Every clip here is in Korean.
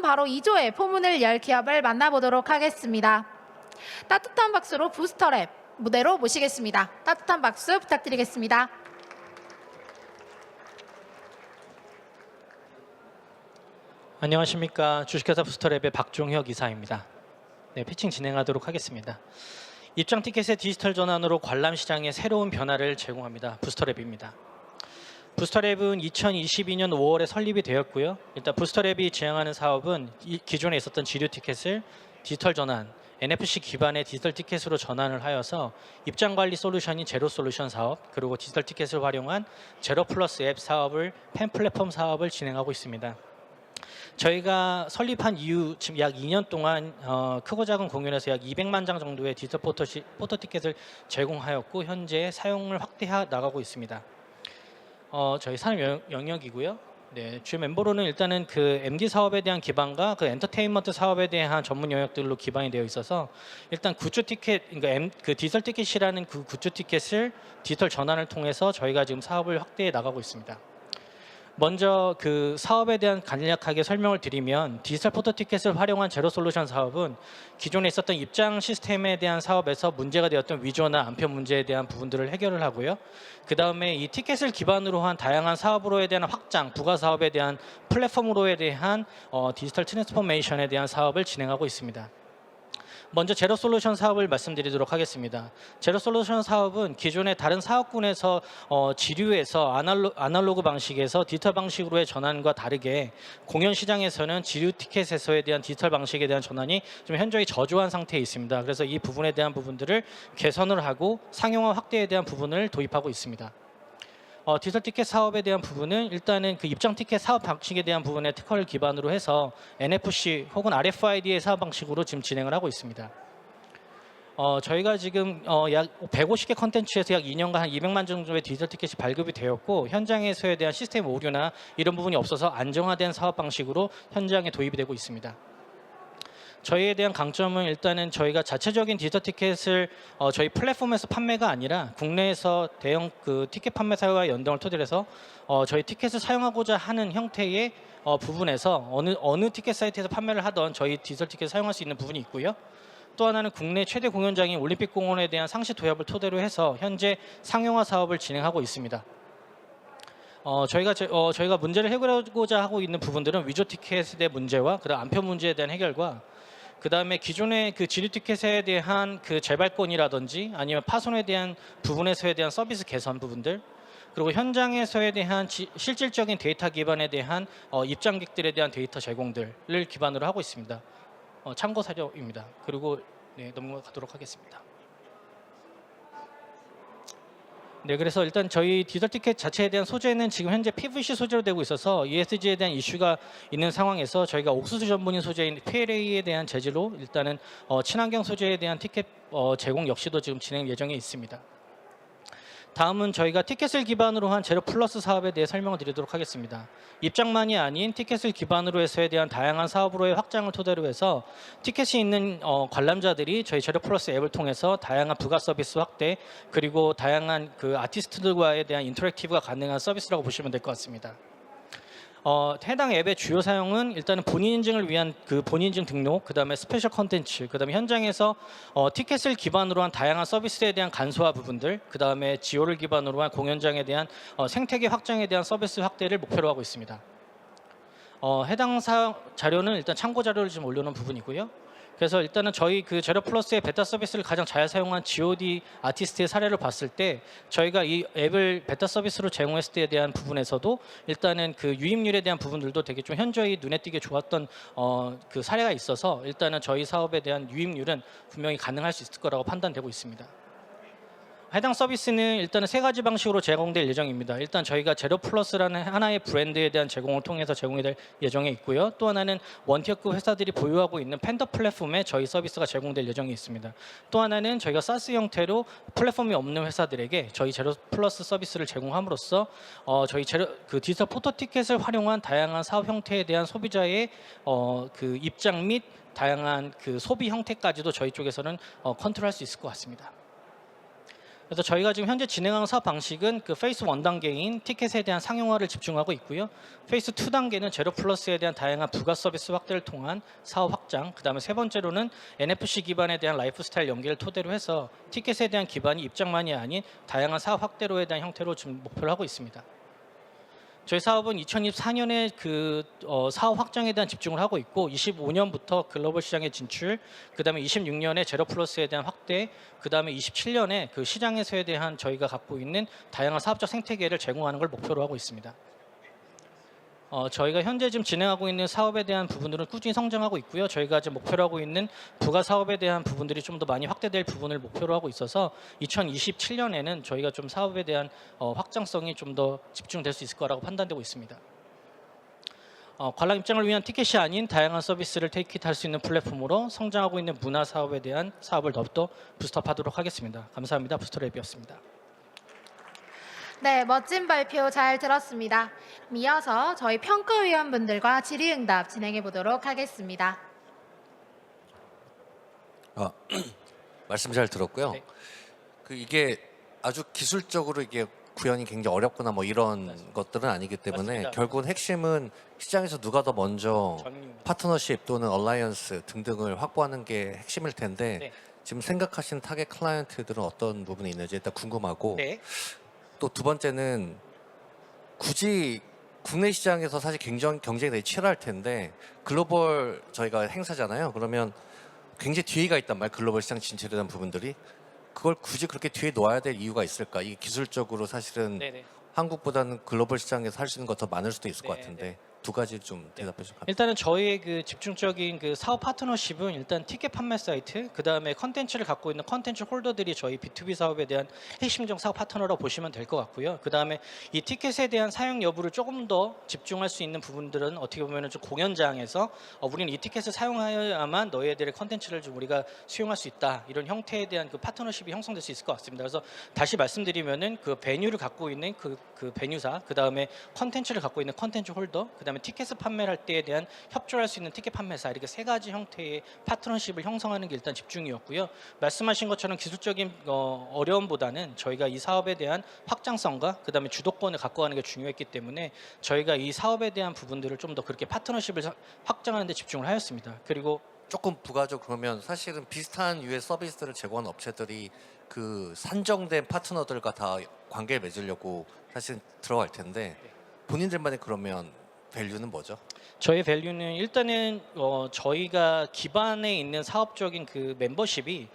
바로 2조의 포문을 열 기업을 만나보도록 하겠습니다. 따뜻한 박수로 부스터랩 무대로 모시겠습니다. 따뜻한 박수 부탁드리겠습니다. 안녕하십니까. 주식회사 부스터랩의 박종혁 이사입니다. 네, 피칭 진행하도록 하겠습니다. 입장 티켓의 디지털 전환으로 관람 시장에 새로운 변화를 제공합니다. 부스터랩입니다. 부스터랩은 2022년 5월에 설립이 되었고요. 일단 부스터랩이 지향하는 사업은 기존에 있었던 지류 티켓을 디지털 전환, NFC 기반의 디지털 티켓으로 전환을 하여서 입장 관리 솔루션인 제로 솔루션 사업, 그리고 디지털 티켓을 활용한 제로 플러스 앱 사업을 팬 플랫폼 사업을 진행하고 있습니다. 저희가 설립한 이후 지금 약 2년 동안 크고 작은 공연에서 약 200만 장 정도의 디지털 포토 티켓을 제공하였고 현재 사용을 확대해 나가고 있습니다. 저희 산업 영역이고요. 네, 주요 멤버로는 일단은 그 MD 사업에 대한 기반과 그 엔터테인먼트 사업에 대한 전문 영역들로 기반이 되어 있어서 일단 굿즈 티켓, 그러니까 그 디지털 티켓이라는 그 굿즈 티켓을 디지털 전환을 통해서 저희가 지금 사업을 확대해 나가고 있습니다. 먼저 그 사업에 대한 간략하게 설명을 드리면 디지털 포토 티켓을 활용한 제로 솔루션 사업은 기존에 있었던 입장 시스템에 대한 사업에서 문제가 되었던 위조나 안편 문제에 대한 부분들을 해결을 하고요. 그 다음에 이 티켓을 기반으로 한 다양한 사업으로에 대한 확장, 부가 사업에 대한 플랫폼으로에 대한 디지털 트랜스포메이션에 대한 사업을 진행하고 있습니다. 먼저 제로 솔루션 사업을 말씀드리도록 하겠습니다. 제로 솔루션 사업은 기존의 다른 사업군에서 지류에서 아날로그 방식에서 디지털 방식으로의 전환과 다르게 공연 시장에서는 지류 티켓에서에 대한 디지털 방식에 대한 전환이 좀 현저히 저조한 상태에 있습니다. 그래서 이 부분에 대한 부분들을 개선을 하고 상용화 확대에 대한 부분을 도입하고 있습니다. 디지털 티켓 사업에 대한 부분은 일단은 그 입장 티켓 사업 방식에 대한 부분의 특허를 기반으로 해서 NFC 혹은 RFID의 사업 방식으로 지금 진행을 하고 있습니다. 저희가 지금 약 150개 컨텐츠에서 약 2년간 한 200만 정도의 디지털 티켓이 발급이 되었고 현장에서에 대한 시스템 오류나 이런 부분이 없어서 안정화된 사업 방식으로 현장에 도입이 되고 있습니다. 저희에 대한 강점은 일단은 저희가 자체적인 디지털 티켓을 저희 플랫폼에서 판매가 아니라 국내에서 대형 그 티켓 판매사와 연동을 토대로 해서 저희 티켓을 사용하고자 하는 형태의 부분에서 어느 티켓 사이트에서 판매를 하던 저희 디지털 티켓을 사용할 수 있는 부분이 있고요. 또 하나는 국내 최대 공연장인 올림픽공원에 대한 상시 도입을 토대로 해서 현재 상용화 사업을 진행하고 있습니다. 저희가 문제를 해결하고자 하고 있는 부분들은 위조 티켓에 대한 문제와 그다음 안편 문제에 대한 해결과 그 다음에 기존의 그 지류 티켓에 대한 그 재발권이라든지 아니면 파손에 대한 부분에서에 대한 서비스 개선 부분들 그리고 현장에서에 대한 실질적인 데이터 기반에 대한 입장객들에 대한 데이터 제공들을 기반으로 하고 있습니다. 참고 사료입니다. 그리고 네, 넘어가도록 하겠습니다. 네, 그래서 일단 저희 디지털 티켓 자체에 대한 소재는 지금 현재 PVC 소재로 되고 있어서 ESG에 대한 이슈가 있는 상황에서 저희가 옥수수 전분인 소재인 PLA에 대한 재질로 일단은 친환경 소재에 대한 티켓 제공 역시도 지금 진행 예정에 있습니다. 다음은 저희가 티켓을 기반으로 한 제로 플러스 사업에 대해 설명을 드리도록 하겠습니다. 입장만이 아닌 티켓을 기반으로 해서에 대한 다양한 사업으로의 확장을 토대로 해서 티켓이 있는 관람자들이 저희 제로 플러스 앱을 통해서 다양한 부가 서비스 확대 그리고 다양한 그 아티스트들과에 대한 인터랙티브가 가능한 서비스라고 보시면 될 것 같습니다. 해당 앱의 주요 사용은 일단은 본인 인증을 위한 그 본인 인증 등록, 그 다음에 스페셜 컨텐츠, 그 다음에 현장에서 티켓을 기반으로 한 다양한 서비스에 대한 간소화 부분들, 그 다음에 지오를 기반으로 한 공연장에 대한 생태계 확장에 대한 서비스 확대를 목표로 하고 있습니다. 해당 자료는 일단 참고 자료를 지금 올려놓은 부분이고요. 그래서 일단은 저희 그 제로 플러스의 베타 서비스를 가장 잘 사용한 G.O.D 아티스트의 사례를 봤을 때 저희가 이 앱을 베타 서비스로 제공했을 때에 대한 부분에서도 일단은 그 유입률에 대한 부분들도 되게 좀 현저히 눈에 띄게 좋았던 그 사례가 있어서 일단은 저희 사업에 대한 유입률은 분명히 가능할 수 있을 거라고 판단되고 있습니다. 해당 서비스는 일단은 세 가지 방식으로 제공될 예정입니다. 일단 저희가 제로 플러스라는 하나의 브랜드에 대한 제공을 통해서 제공이 될 예정에 있고요. 또 하나는 원티어급 회사들이 보유하고 있는 팬더 플랫폼에 저희 서비스가 제공될 예정에 있습니다. 또 하나는 저희가 사스 형태로 플랫폼이 없는 회사들에게 저희 제로 플러스 서비스를 제공함으로써 저희 그 디지털 포토 티켓을 활용한 다양한 사업 형태에 대한 소비자의 그 입장 및 다양한 그 소비 형태까지도 저희 쪽에서는 컨트롤할 수 있을 것 같습니다. 그래서 저희가 지금 현재 진행하는 사업 방식은 그 페이스 1단계인 티켓에 대한 상용화를 집중하고 있고요. 페이스 2단계는 제로 플러스에 대한 다양한 부가 서비스 확대를 통한 사업 확장, 그다음에 세 번째로는 NFC 기반에 대한 라이프스타일 연계를 토대로 해서 티켓에 대한 기반이 입장만이 아닌 다양한 사업 확대로에 대한 형태로 지금 목표를 하고 있습니다. 저희 사업은 2024년에 사업 확장에 대한 집중을 하고 있고 25년부터 글로벌 시장에 진출, 그다음에 26년에 제로 플러스에 대한 확대, 그다음에 27년에 그 시장에서에 대한 저희가 갖고 있는 다양한 사업적 생태계를 제공하는 걸 목표로 하고 있습니다. 저희가 현재 지금 진행하고 있는 사업에 대한 부분들은 꾸준히 성장하고 있고요. 저희가 지금 목표로 하고 있는 부가 사업에 대한 부분들이 좀 더 많이 확대될 부분을 목표로 하고 있어서 2027년에는 저희가 좀 사업에 대한 확장성이 좀 더 집중될 수 있을 거라고 판단되고 있습니다. 관람 입장을 위한 티켓이 아닌 다양한 서비스를 테이크할 수 있는 플랫폼으로 성장하고 있는 문화 사업에 대한 사업을 더욱더 부스트업하도록 하겠습니다. 감사합니다. 부스터랩이었습니다. 네, 멋진 발표 잘 들었습니다. 이어서 저희 평가위원분들과 질의응답 진행해 보도록 하겠습니다. 말씀 잘 들었고요. 네. 이게 아주 기술적으로 이게 구현이 굉장히 어렵거나 뭐 이런 맞습니다. 것들은 아니기 때문에 맞습니다. 결국은 핵심은 시장에서 누가 더 먼저 정유. 파트너십 또는 얼라이언스 등등을 확보하는 게 핵심일 텐데 네. 지금 생각하시는 타겟 클라이언트들은 어떤 부분이 있는지 일단 궁금하고 네. 또 두 번째는 굳이 국내 시장에서 사실 경쟁이 되게 치열할 텐데 글로벌 저희가 행사잖아요. 그러면 굉장히 뒤에가 있단 말이에요. 글로벌 시장 진출에 대한 부분들이. 그걸 굳이 그렇게 뒤에 놓아야 될 이유가 있을까? 이게 기술적으로 사실은 네네. 한국보다는 글로벌 시장에서 할 수 있는 거 더 많을 수도 있을 것 네, 같은데 네. 두 가지 좀 대답해 주시면 감사합니다. 일단은 저희의 그 집중적인 그 사업 파트너십은 일단 티켓 판매 사이트, 그 다음에 컨텐츠를 갖고 있는 컨텐츠 홀더들이 저희 B2B 사업에 대한 핵심적 사업 파트너라고 보시면 될 것 같고요. 그 다음에 이 티켓에 대한 사용 여부를 조금 더 집중할 수 있는 부분들은 어떻게 보면은 좀 공연장에서 우리는 이 티켓을 사용하여야만 너희들의 컨텐츠를 좀 우리가 수용할 수 있다, 이런 형태에 대한 그 파트너십이 형성될 수 있을 것 같습니다. 그래서 다시 말씀드리면은 그 베뉴를 갖고 있는 그 베뉴사, 그 다음에 컨텐츠를 갖고 있는 컨텐츠 홀더, 그 다음에 티켓을 판매할 때에 대한 협조할 수 있는 티켓 판매사, 이렇게 세 가지 형태의 파트너십을 형성하는 게 일단 집중이었고요. 말씀하신 것처럼 기술적인 어려움보다는 저희가 이 사업에 대한 확장성과 그 다음에 주도권을 갖고 가는 게 중요했기 때문에 저희가 이 사업에 대한 부분들을 좀 더 그렇게 파트너십을 확장하는 데 집중을 하였습니다. 그리고 조금 부가적 그러면 사실은 비슷한 유의 서비스를 제공하는 업체들이 그 산정된 파트너들과 다 관계를 맺으려고 사실 들어갈 텐데 본인들만의 그러면 밸류는 뭐죠? 저희 밸류는 일단은 저희가 기반에 있는 사업적인 그 멤버십이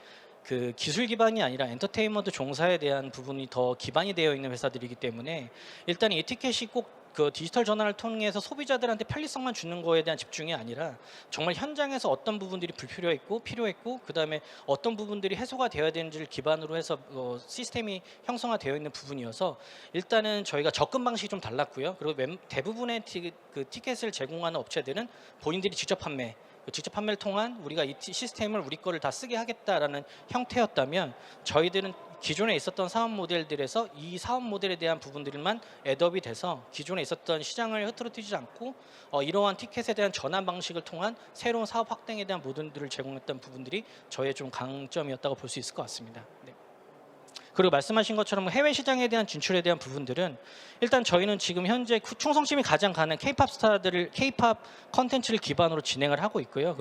그 기술 기반이 아니라 엔터테인먼트 종사에 대한 부분이 더 기반이 되어 있는 회사들이기 때문에 일단 이 티켓이 꼭 그 디지털 전환을 통해서 소비자들한테 편리성만 주는 거에 대한 집중이 아니라 정말 현장에서 어떤 부분들이 불필요했고 필요했고, 그 다음에 어떤 부분들이 해소가 되어야 되는지를 기반으로 해서 시스템이 형성화되어 있는 부분이어서 일단은 저희가 접근 방식이 좀 달랐고요. 그리고 대부분의 그 티켓을 제공하는 업체들은 본인들이 직접 판매를 통한 우리가 이 시스템을 우리 거를 다 쓰게 하겠다라는 형태였다면, 저희들은 기존에 있었던 사업 모델들에서 이 사업 모델에 대한 부분들만 애드업이 돼서 기존에 있었던 시장을 흐트러뜨리지 않고 이러한 티켓에 대한 전환 방식을 통한 새로운 사업 확대에 대한 모든들을 제공했던 부분들이 저희의 좀 강점이었다고 볼 수 있을 것 같습니다. 네. 그리고 말씀하신 것처럼 해외 시장에 대한 진출에 대한 부분들은 일단 저희는 지금 현재 충성심이 가장 가는 K-팝 스타들을 K-팝 컨텐츠를 기반으로 진행을 하고 있고요.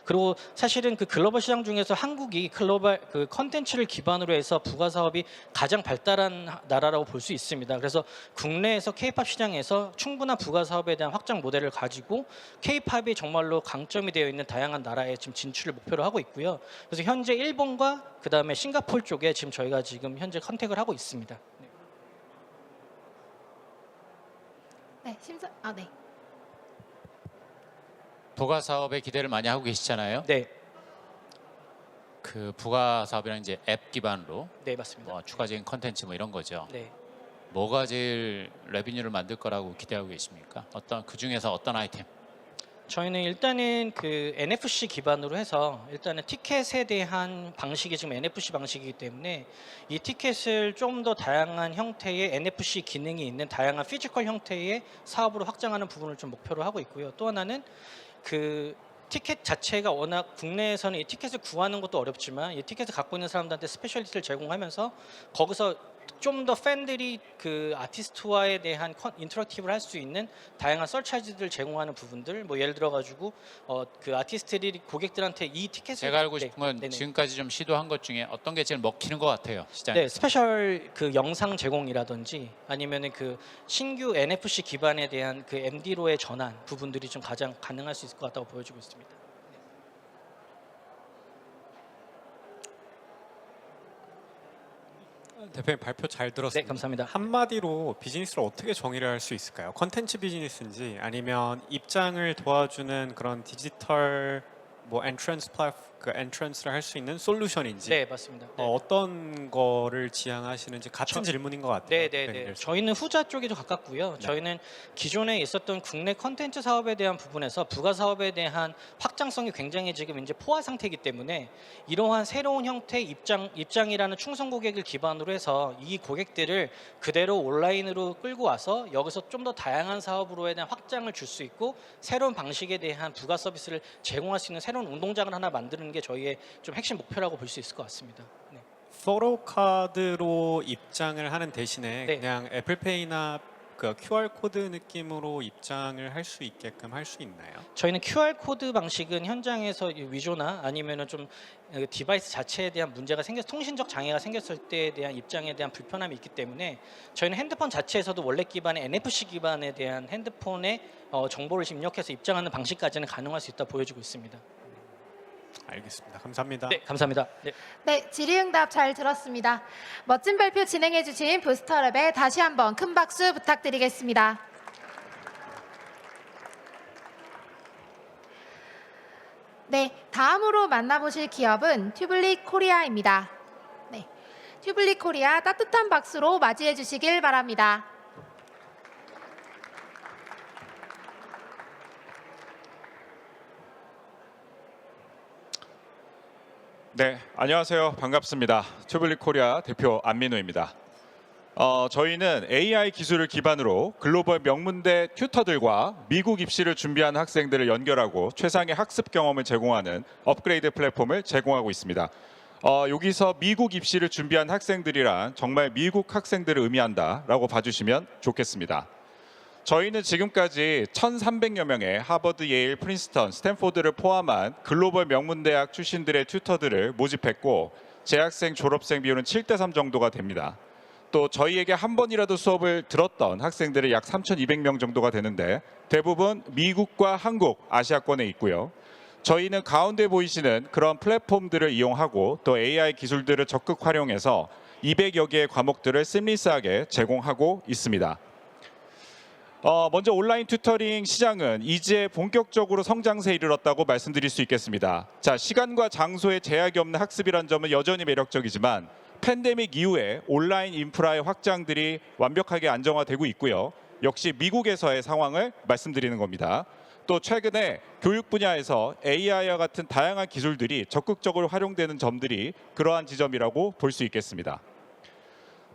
그리고 사실은 그 글로벌 시장 중에서 한국이 글로벌 그 컨텐츠를 기반으로 해서 부가 사업이 가장 발달한 나라라고 볼 수 있습니다. 그래서 국내에서 K-팝 시장에서 충분한 부가 사업에 대한 확장 모델을 가지고 K-팝이 정말로 강점이 되어 있는 다양한 나라에 지금 진출을 목표로 하고 있고요. 그래서 현재 일본과 그 다음에 싱가포르 쪽에 지금 저희가 지금 현재 컨택을 하고 있습니다. 네, 네. 부가 사업에 기대를 많이 하고 계시잖아요. 네, 그 부가 사업이랑 이제 앱 기반으로 네 맞습니다. 뭐 추가적인 컨텐츠 뭐 이런 거죠. 네. 뭐가 제일 레비뉴를 만들 거라고 기대하고 계십니까? 그 중에서 어떤 아이템? 저희는 일단은 그 NFC 기반으로 해서 일단은 티켓에 대한 방식이 지금 NFC 방식이기 때문에 이 티켓을 좀 더 다양한 형태의 NFC 기능이 있는 다양한 피지컬 형태의 사업으로 확장하는 부분을 좀 목표로 하고 있고요. 또 하나는 그 티켓 자체가 워낙 국내에서는 이 티켓을 구하는 것도 어렵지만 이 티켓을 갖고 있는 사람들한테 스페셜리티를 제공하면서 거기서 좀 더 팬들이 그 아티스트와에 대한 인터랙티브를 할 수 있는 다양한 서차지들을 제공하는 부분들, 뭐 예를 들어 가지고 그 아티스트들이 고객들한테 이 티켓을 제가 알고 싶은 건 네네. 지금까지 좀 시도한 것 중에 어떤 게 제일 먹히는 것 같아요, 시장에. 네, 스페셜 그 영상 제공이라든지 아니면은 그 신규 NFC 기반에 대한 그 MD로의 전환 부분들이 좀 가장 가능할 수 있을 것 같다고 보여지고 있습니다. 대표님 발표 잘 들었습니다. 네, 감사합니다. 한마디로 비즈니스를 어떻게 정의를 할 수 있을까요? 컨텐츠 비즈니스인지 아니면 입장을 도와주는 그런 디지털 뭐 엔트런스를 할 수 있는 솔루션인지 네, 맞습니다. 네. 어떤 거를 지향하시는지 같은 질문인 것 같아요. 네. 대표님. 저희는 후자 쪽이 더 가깝고요. 저희는 기존에 있었던 국내 컨텐츠 사업에 대한 부분에서 부가 사업에 대한 확장성이 굉장히 지금 이제 포화 상태이기 때문에 이러한 새로운 형태의 입장이라는 충성 고객을 기반으로 해서 이 고객들을 그대로 온라인으로 끌고 와서 여기서 좀 더 다양한 사업으로에 대한 확장을 줄 수 있고 새로운 방식에 대한 부가 서비스를 제공할 수 있는 새로운 운동장을 하나 만드는 게 저희의 좀 핵심 목표라고 볼 수 있을 것 같습니다. 네. 포토카드로 입장을 하는 대신에 네. 그냥 애플페이나 그 QR 코드 느낌으로 입장을 할 수 있게끔 할 수 있나요? 저희는 QR 코드 방식은 현장에서 위조나 아니면은 좀 디바이스 자체에 대한 문제가 통신적 장애가 생겼을 때에 대한 입장에 대한 불편함이 있기 때문에 저희는 핸드폰 자체에서도 원래 기반의 NFC 기반에 대한 핸드폰에 정보를 입력해서 입장하는 방식까지는 가능할 수 있다 보여지고 있습니다. 알겠습니다. 감사합니다. 네, 감사합니다. 네. 네, 질의응답 잘 들었습니다. 멋진 발표 진행해주신 부스터랩에 다시 한번 큰 박수 부탁드리겠습니다. 네, 다음으로 만나보실 기업은 튜블릭 코리아입니다. 네, 튜블릭 코리아 따뜻한 박수로 맞이해 주시길 바랍니다. 네, 안녕하세요. 반갑습니다. 튜블릭 코리아 대표 안민우입니다. 저희는 AI 기술을 기반으로 글로벌 명문대 튜터들과 미국 입시를 준비하는 학생들을 연결하고 최상의 학습 경험을 제공하는 업그레이드 플랫폼을 제공하고 있습니다. 여기서 미국 입시를 준비한 학생들이란 정말 미국 학생들을 의미한다라고 봐주시면 좋겠습니다. 저희는 지금까지 1,300여 명의 하버드, 예일, 프린스턴, 스탠포드를 포함한 글로벌 명문대학 출신들의 튜터들을 모집했고 재학생, 졸업생 비율은 7대3 정도가 됩니다. 또 저희에게 한 번이라도 수업을 들었던 학생들이 약 3,200명 정도가 되는데 대부분 미국과 한국, 아시아권에 있고요. 저희는 가운데 보이시는 그런 플랫폼들을 이용하고 또 AI 기술들을 적극 활용해서 200여 개의 과목들을 심리스하게 제공하고 있습니다. 먼저 온라인 튜터링 시장은 이제 본격적으로 성장세에 이르렀다고 말씀드릴 수 있겠습니다. 자, 시간과 장소에 제약이 없는 학습이란 점은 여전히 매력적이지만 팬데믹 이후에 온라인 인프라의 확장들이 완벽하게 안정화되고 있고요. 역시 미국에서의 상황을 말씀드리는 겁니다. 또 최근에 교육 분야에서 AI와 같은 다양한 기술들이 적극적으로 활용되는 점들이 그러한 지점이라고 볼 수 있겠습니다.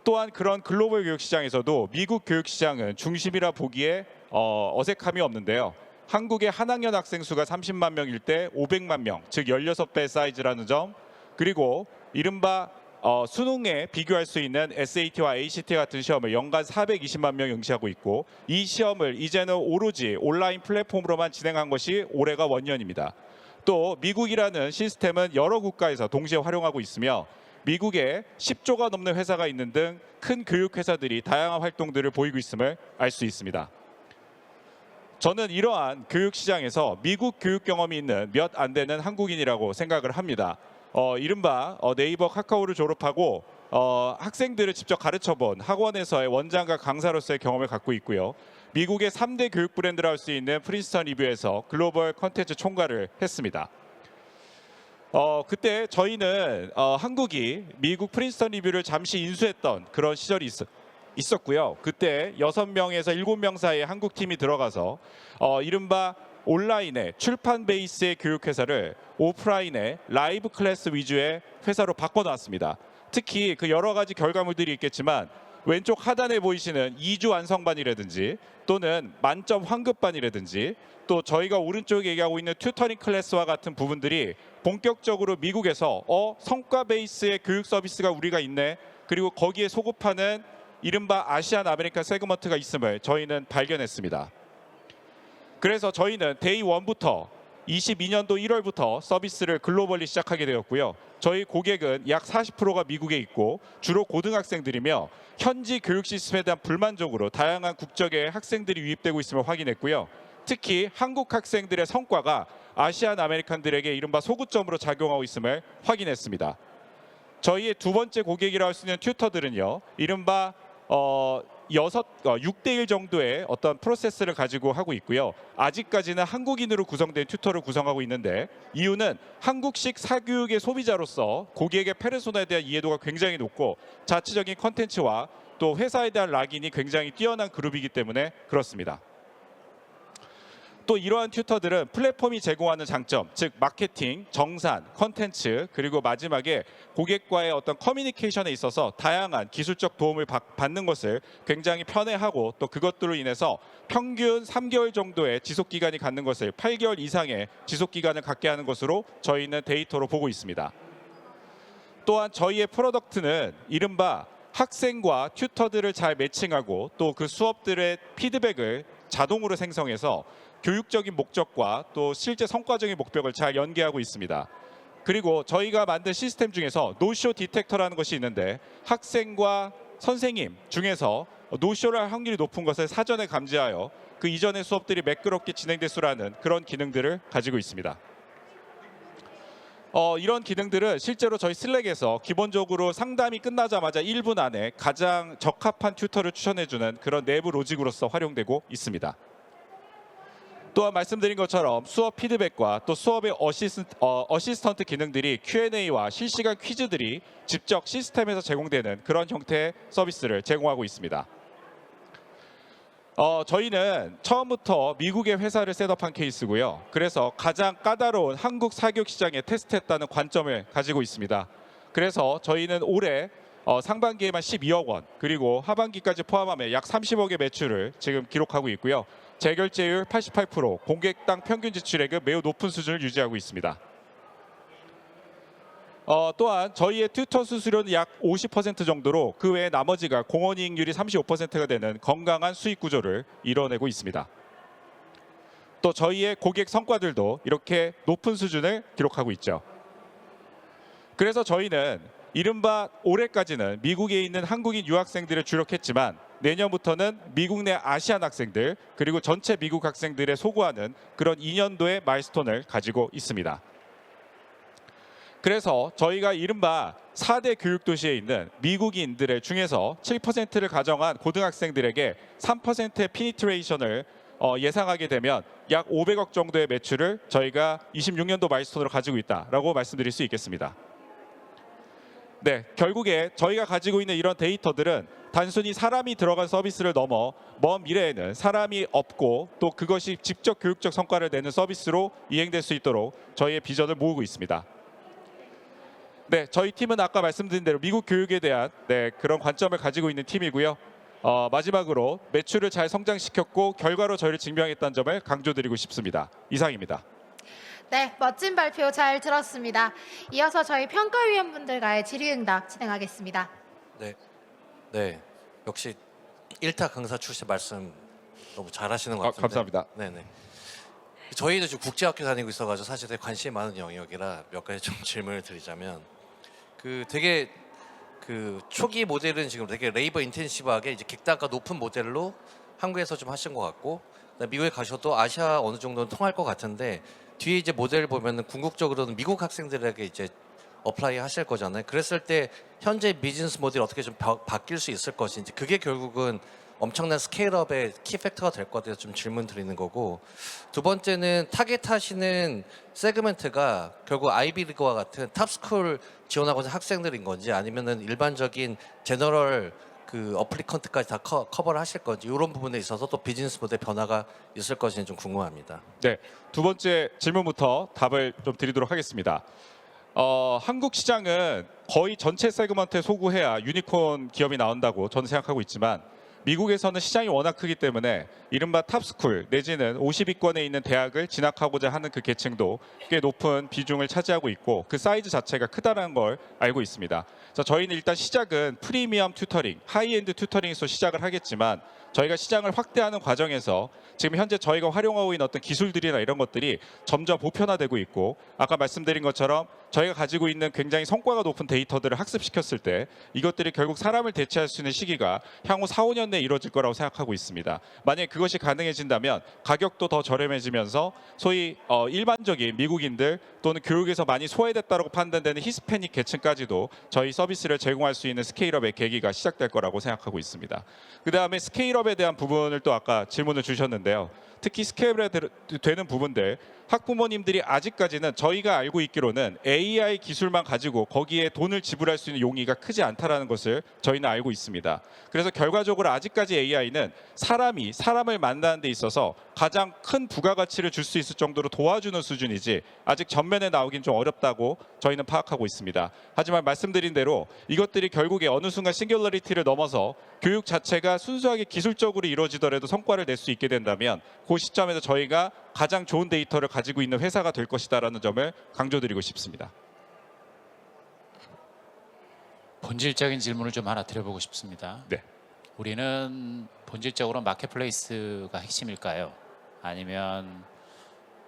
또한 그런 글로벌 교육 시장에서도 미국 교육 시장은 중심이라 보기에 어색함이 없는데요. 한국의 한 학년 학생 수가 30만 명일 때 500만 명, 즉 16배 사이즈라는 점, 그리고 이른바 수능에 비교할 수 있는 SAT와 ACT 같은 시험을 연간 420만 명 응시하고 있고 이 시험을 이제는 오로지 온라인 플랫폼으로만 진행한 것이 올해가 원년입니다. 또 미국이라는 시스템은 여러 국가에서 동시에 활용하고 있으며 미국에 10조가 넘는 회사가 있는 등 큰 교육 회사들이 다양한 활동들을 보이고 있음을 알 수 있습니다. 저는 이러한 교육 시장에서 미국 교육 경험이 있는 몇 안 되는 한국인이라고 생각을 합니다. 이른바 네이버 카카오를 졸업하고 학생들을 직접 가르쳐본 학원에서의 원장과 강사로서의 경험을 갖고 있고요. 미국의 3대 교육 브랜드라 할 수 있는 프린스턴 리뷰에서 글로벌 컨텐츠 총괄을 했습니다. 그때 저희는 한국이 미국 프린스턴 리뷰를 잠시 인수했던 그런 시절이 있었고요. 그때 6명에서 7명 사이에 한국 팀이 들어가서 이른바 온라인의 출판 베이스의 교육회사를 오프라인의 라이브 클래스 위주의 회사로 바꿔놨습니다. 특히 그 여러 가지 결과물들이 있겠지만 왼쪽 하단에 보이시는 2주 완성반이라든지 또는 만점 환급반이라든지 또 저희가 오른쪽에 얘기하고 있는 튜터링 클래스와 같은 부분들이 본격적으로 미국에서 성과 베이스의 교육 서비스가 우리가 있네. 그리고 거기에 소급하는 이른바 아시안 아메리칸 세그먼트가 있음을 저희는 발견했습니다. 그래서 저희는 데이 1부터 22년도 1월부터 서비스를 글로벌리 시작하게 되었고요. 저희 고객은 약 40%가 미국에 있고 주로 고등학생들이며 현지 교육 시스템에 대한 불만족으로 다양한 국적의 학생들이 유입되고 있음을 확인했고요. 특히 한국 학생들의 성과가 아시안 아메리칸들에게 이른바 소구점으로 작용하고 있음을 확인했습니다. 저희의 두 번째 고객이라고 할 수 있는 튜터들은요. 이른바 6대1 정도의 어떤 프로세스를 가지고 하고 있고요. 아직까지는 한국인으로 구성된 튜터를 구성하고 있는데 이유는 한국식 사교육의 소비자로서 고객의 페르소나에 대한 이해도가 굉장히 높고 자체적인 컨텐츠와 또 회사에 대한 락인이 굉장히 뛰어난 그룹이기 때문에 그렇습니다. 또 이러한 튜터들은 플랫폼이 제공하는 장점, 즉 마케팅, 정산, 컨텐츠, 그리고 마지막에 고객과의 어떤 커뮤니케이션에 있어서 다양한 기술적 도움을 받는 것을 굉장히 편해하고 또 그것들로 인해서 평균 3개월 정도의 지속 기간이 갖는 것을 8개월 이상의 지속 기간을 갖게 하는 것으로 저희는 데이터로 보고 있습니다. 또한 저희의 프로덕트는 이른바 학생과 튜터들을 잘 매칭하고 또 그 수업들의 피드백을 자동으로 생성해서 교육적인 목적과 또 실제 성과적인 목적을 잘 연계하고 있습니다. 그리고 저희가 만든 시스템 중에서 노쇼 디텍터라는 것이 있는데 학생과 선생님 중에서 노쇼를 할 확률이 높은 것을 사전에 감지하여 그 이전의 수업들이 매끄럽게 진행됐수라는 그런 기능들을 가지고 있습니다. 이런 기능들은 실제로 저희 슬랙에서 기본적으로 상담이 끝나자마자 1분 안에 가장 적합한 튜터를 추천해주는 그런 내부 로직으로서 활용되고 있습니다. 또한 말씀드린 것처럼 수업 피드백과 또 수업의 어시스턴트 기능들이 Q&A와 실시간 퀴즈들이 직접 시스템에서 제공되는 그런 형태의 서비스를 제공하고 있습니다. 저희는 처음부터 미국의 회사를 셋업한 케이스고요. 그래서 가장 까다로운 한국 사교육 시장에 테스트했다는 관점을 가지고 있습니다. 그래서 저희는 올해 상반기에만 12억 원 그리고 하반기까지 포함하면 약 30억의 매출을 지금 기록하고 있고요. 재결제율 88%, 고객당 평균 지출액은 매우 높은 수준을 유지하고 있습니다. 또한 저희의 튜터 수수료는 약 50% 정도로 그 외에 나머지가 공원이익률이 35%가 되는 건강한 수익 구조를 이뤄내고 있습니다. 또 저희의 고객 성과들도 이렇게 높은 수준을 기록하고 있죠. 그래서 저희는 이른바 올해까지는 미국에 있는 한국인 유학생들을 주력했지만 내년부터는 미국 내 아시안 학생들 그리고 전체 미국 학생들에 소구하는 그런 2년도의 마일스톤을 가지고 있습니다. 그래서 저희가 이른바 4대 교육도시에 있는 미국인들의 중에서 7%를 가정한 고등학생들에게 3%의 피니트레이션을 예상하게 되면 약 500억 정도의 매출을 저희가 26년도 마일스톤으로 가지고 있다라고 말씀드릴 수 있겠습니다. 네, 결국에 저희가 가지고 있는 이런 데이터들은 단순히 사람이 들어간 서비스를 넘어 먼 미래에는 사람이 없고 또 그것이 직접 교육적 성과를 내는 서비스로 이행될 수 있도록 저희의 비전을 모으고 있습니다. 네, 저희 팀은 아까 말씀드린 대로 미국 교육에 대한 그런 관점을 가지고 있는 팀이고요. 마지막으로 매출을 잘 성장시켰고 결과로 저희를 증명했다는 점을 강조드리고 싶습니다. 이상입니다. 네, 멋진 발표 잘 들었습니다. 이어서 저희 평가위원분들과의 질의응답 진행하겠습니다. 네, 역시 1타 강사 출신 말씀 너무 잘하시는 것 같은데. 감사합니다. 네네. 저희도 지금 국제학교 다니고 있어가지고 사실 되게 관심이 많은 영역이라 몇 가지 좀 질문을 드리자면 되게 초기 모델은 지금 되게 레이버 인텐시브하게 이제 객단가 높은 모델로 한국에서 좀 하신 것 같고 미국에 가셔도 아시아 어느 정도는 통할 것 같은데 뒤에 이제 모델 보면은 궁극적으로는 미국 학생들에게 이제 어플라이 하실 거잖아요. 그랬을 때 현재 비즈니스 모델이 어떻게 좀 바뀔 수 있을 것인지 그게 결국은 엄청난 스케일업의 키 팩터가 될 것 같아서 좀 질문 드리는 거고 두 번째는 타겟하시는 세그멘트가 결국 아이비리그와 같은 탑스쿨 지원하고자 학생들인 건지 아니면은 일반적인 제너럴 어플리컨트까지 다 커버를 하실 건지 이런 부분에 있어서 또 비즈니스 모델 변화가 있을 것인지 좀 궁금합니다. 네, 두 번째 질문부터 답을 좀 드리도록 하겠습니다. 한국 시장은 거의 전체 세그먼트에 소구해야 유니콘 기업이 나온다고 저는 생각하고 있지만 미국에서는 시장이 워낙 크기 때문에 이른바 탑스쿨 내지는 50위권에 있는 대학을 진학하고자 하는 그 계층도 꽤 높은 비중을 차지하고 있고 그 사이즈 자체가 크다는 걸 알고 있습니다. 그래서 저희는 일단 시작은 프리미엄 튜터링, 하이엔드 튜터링에서 시작을 하겠지만 저희가 시장을 확대하는 과정에서 지금 현재 저희가 활용하고 있는 어떤 기술들이나 이런 것들이 점점 보편화되고 있고 아까 말씀드린 것처럼 저희가 가지고 있는 굉장히 성과가 높은 데이터들을 학습시켰을 때 이것들이 결국 사람을 대체할 수 있는 시기가 향후 4, 5년 내에 이루어질 거라고 생각하고 있습니다. 만약에 그것이 가능해진다면 가격도 더 저렴해지면서 소위 일반적인 미국인들 또는 교육에서 많이 소외됐다고 판단되는 히스패닉 계층까지도 저희 서비스를 제공할 수 있는 스케일업의 계기가 시작될 거라고 생각하고 있습니다. 그다음에 스케일업에 대한 부분을 또 아까 질문을 주셨는데요. 특히 스케일업에 되는 부분들 학부모님들이 아직까지는 저희가 알고 있기로는 AI 기술만 가지고 거기에 돈을 지불할 수 있는 용의가 크지 않다라는 것을 저희는 알고 있습니다. 그래서 결과적으로 아직까지 AI는 사람이 사람을 만나는 데 있어서 가장 큰 부가가치를 줄 수 있을 정도로 도와주는 수준이지 아직 전면에 나오긴 좀 어렵다고 저희는 파악하고 있습니다. 하지만 말씀드린 대로 이것들이 결국에 어느 순간 싱귤러리티를 넘어서 교육 자체가 순수하게 기술적으로 이루어지더라도 성과를 낼 수 있게 된다면 그 시점에서 저희가 가장 좋은 데이터를 가지고 있는 회사가 될 것이다라는 점을 강조드리고 싶습니다. 본질적인 질문을 좀 하나 드려보고 싶습니다. 네. 우리는 본질적으로 마켓플레이스가 핵심일까요? 아니면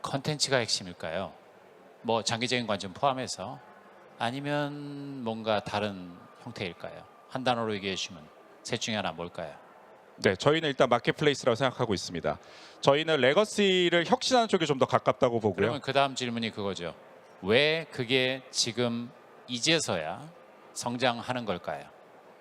컨텐츠가 핵심일까요? 뭐 장기적인 관점 포함해서 아니면 뭔가 다른 형태일까요? 한 단어로 얘기해 주시면 셋 중에 하나 뭘까요? 네, 저희는 일단 마켓플레이스라고 생각하고 있습니다. 저희는 레거시를 혁신하는 쪽에 좀 더 가깝다고 보고요. 그러면 그 다음 질문이 그거죠. 왜 그게 지금 이제서야 성장하는 걸까요?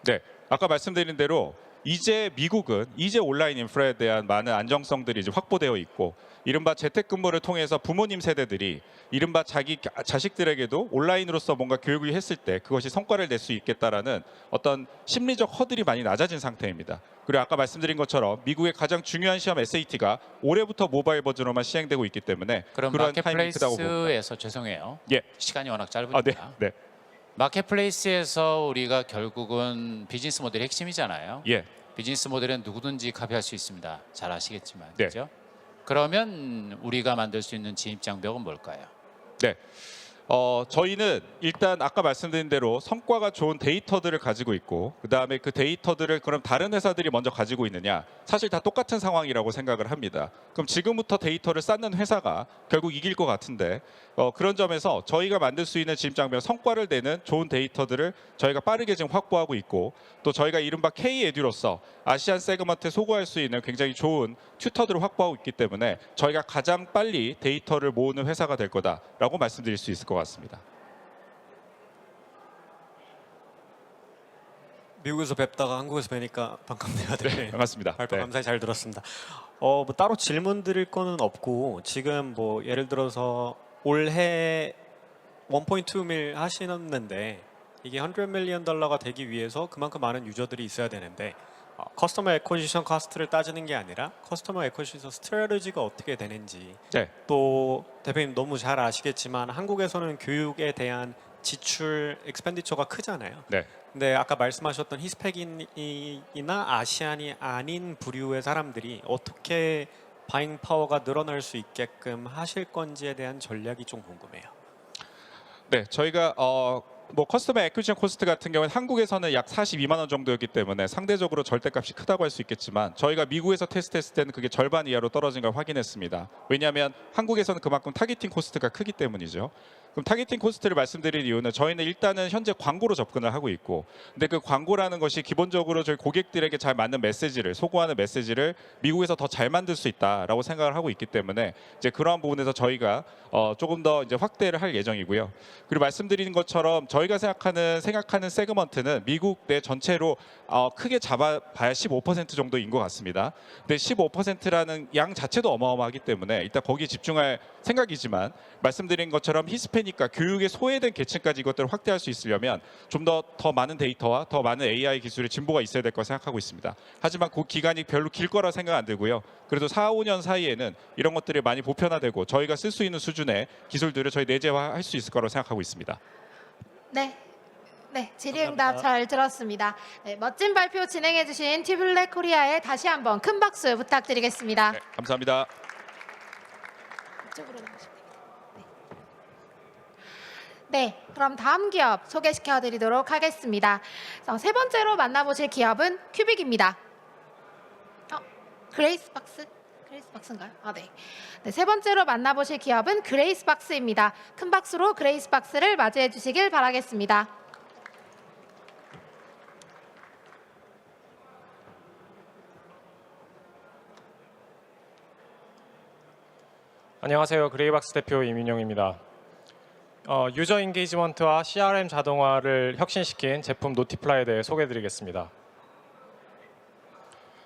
네, 아까 말씀드린 대로 이제 미국은 이제 온라인 인프라에 대한 많은 안정성들이 이제 확보되어 있고 이른바 재택근무를 통해서 부모님 세대들이 이른바 자기 자식들에게도 온라인으로서 뭔가 교육을 했을 때 그것이 성과를 낼 수 있겠다라는 어떤 심리적 허들이 많이 낮아진 상태입니다. 그리고 아까 말씀드린 것처럼 미국의 가장 중요한 시험 SAT가 올해부터 모바일 버전으로만 시행되고 있기 때문에 그럼 그런 타이밍이 크다고 봅니다. 마켓플레이스에서 죄송해요. 예. 시간이 워낙 아, 네, 짧으니까. 네, 마켓플레이스에서 우리가 결국은 비즈니스 모델이 핵심이잖아요. 예. 비즈니스 모델은 누구든지 카피할 수 있습니다. 잘 아시겠지만. 네. 그렇죠? 그러면 우리가 만들 수 있는 진입장벽은 뭘까요? 네. 저희는 일단 아까 말씀드린 대로 성과가 좋은 데이터들을 가지고 있고 그다음에 그 데이터들을 그럼 다른 회사들이 먼저 가지고 있느냐 사실 다 똑같은 상황이라고 생각을 합니다. 그럼 지금부터 데이터를 쌓는 회사가 결국 이길 것 같은데 그런 점에서 저희가 만들 수 있는 진입장벽 성과를 내는 좋은 데이터들을 저희가 빠르게 지금 확보하고 있고 또 저희가 이른바 K-에듀로서 아시안 세그먼트에 소구할 수 있는 굉장히 좋은 튜터들을 확보하고 있기 때문에 저희가 가장 빨리 데이터를 모으는 회사가 될 거다라고 말씀드릴 수 있을 것 같습니다. 미국에서 뵙다가 한국에서 뵈니까 반갑네요. 네. 반갑습니다. 발표 네. 감사히 잘 들었습니다. 뭐 따로 질문 드릴 거는 없고 지금 뭐 예를 들어서 올해 1.2밀 하시는데 이게 $100 million 되기 위해서 그만큼 많은 유저들이 있어야 되는데 커스터머 에코시션 코스트를 따지는 게 아니라 커스터머 에코시션 스트래티지가 어떻게 되는지 네. 또 대표님 너무 잘 아시겠지만 한국에서는 교육에 대한 지출 엑스펜디처가 크잖아요. 네. 근데 아까 말씀하셨던 히스패닉이나 아시안이 아닌 부류의 사람들이 어떻게 바잉 파워가 늘어날 수 있게끔 하실 건지에 대한 전략이 좀 궁금해요. 네, 저희가 뭐 커스터머 애퀴지션 코스트 같은 경우는 한국에서는 약 42만 원 정도였기 때문에 상대적으로 절대값이 크다고 할 수 있겠지만 저희가 미국에서 테스트했을 때는 그게 절반 이하로 떨어진 걸 확인했습니다. 왜냐하면 한국에서는 그만큼 타겟팅 코스트가 크기 때문이죠. 그럼 타겟팅 코스트를 말씀드린 이유는 저희는 일단은 현재 광고로 접근을 하고 있고 근데 그 광고라는 것이 기본적으로 저희 고객들에게 잘 맞는 메시지를 소구하는 메시지를 미국에서 더 잘 만들 수 있다라고 생각을 하고 있기 때문에 이제 그러한 부분에서 저희가 조금 더 이제 확대를 할 예정이고요. 그리고 말씀드린 것처럼 저희가 생각하는 세그먼트는 미국 내 전체로 크게 잡아봐야 15% 정도인 것 같습니다. 근데 15%라는 양 자체도 어마어마하기 때문에 일단 거기에 집중할 생각이지만 말씀드린 것처럼 히스패닉과 교육에 소외된 계층까지 이것들을 확대할 수 있으려면 좀 더 많은 데이터와 더 많은 AI 기술의 진보가 있어야 될 거라 생각하고 있습니다. 하지만 그 기간이 별로 길 거라 생각 안 들고요. 그래도 4, 5년 사이에는 이런 것들이 많이 보편화되고 저희가 쓸 수 있는 수준의 기술들을 저희 내재화할 수 있을 거라고 생각하고 있습니다. 네. 네, 질의응답 잘 들었습니다. 네, 멋진 발표 진행해주신 튜블랙 코리아에 다시 한번 큰 박수 부탁드리겠습니다. 네, 감사합니다. 이쪽으로 나오시면 됩니다. 네, 그럼 다음 기업 소개시켜드리도록 하겠습니다. 세 번째로 만나보실 기업은 큐빅입니다. 그레이스박스? 그레이스박스인가요? 네. 네, 세 번째로 만나보실 기업은 그레이스박스입니다. 큰 박수로 그레이스박스를 맞이해 주시길 바라겠습니다. 안녕하세요. 그레이박스 대표 이민용입니다. 유저 인게이지먼트와 CRM 자동화를 혁신시킨 제품 노티플라이에 대해 소개해드리겠습니다.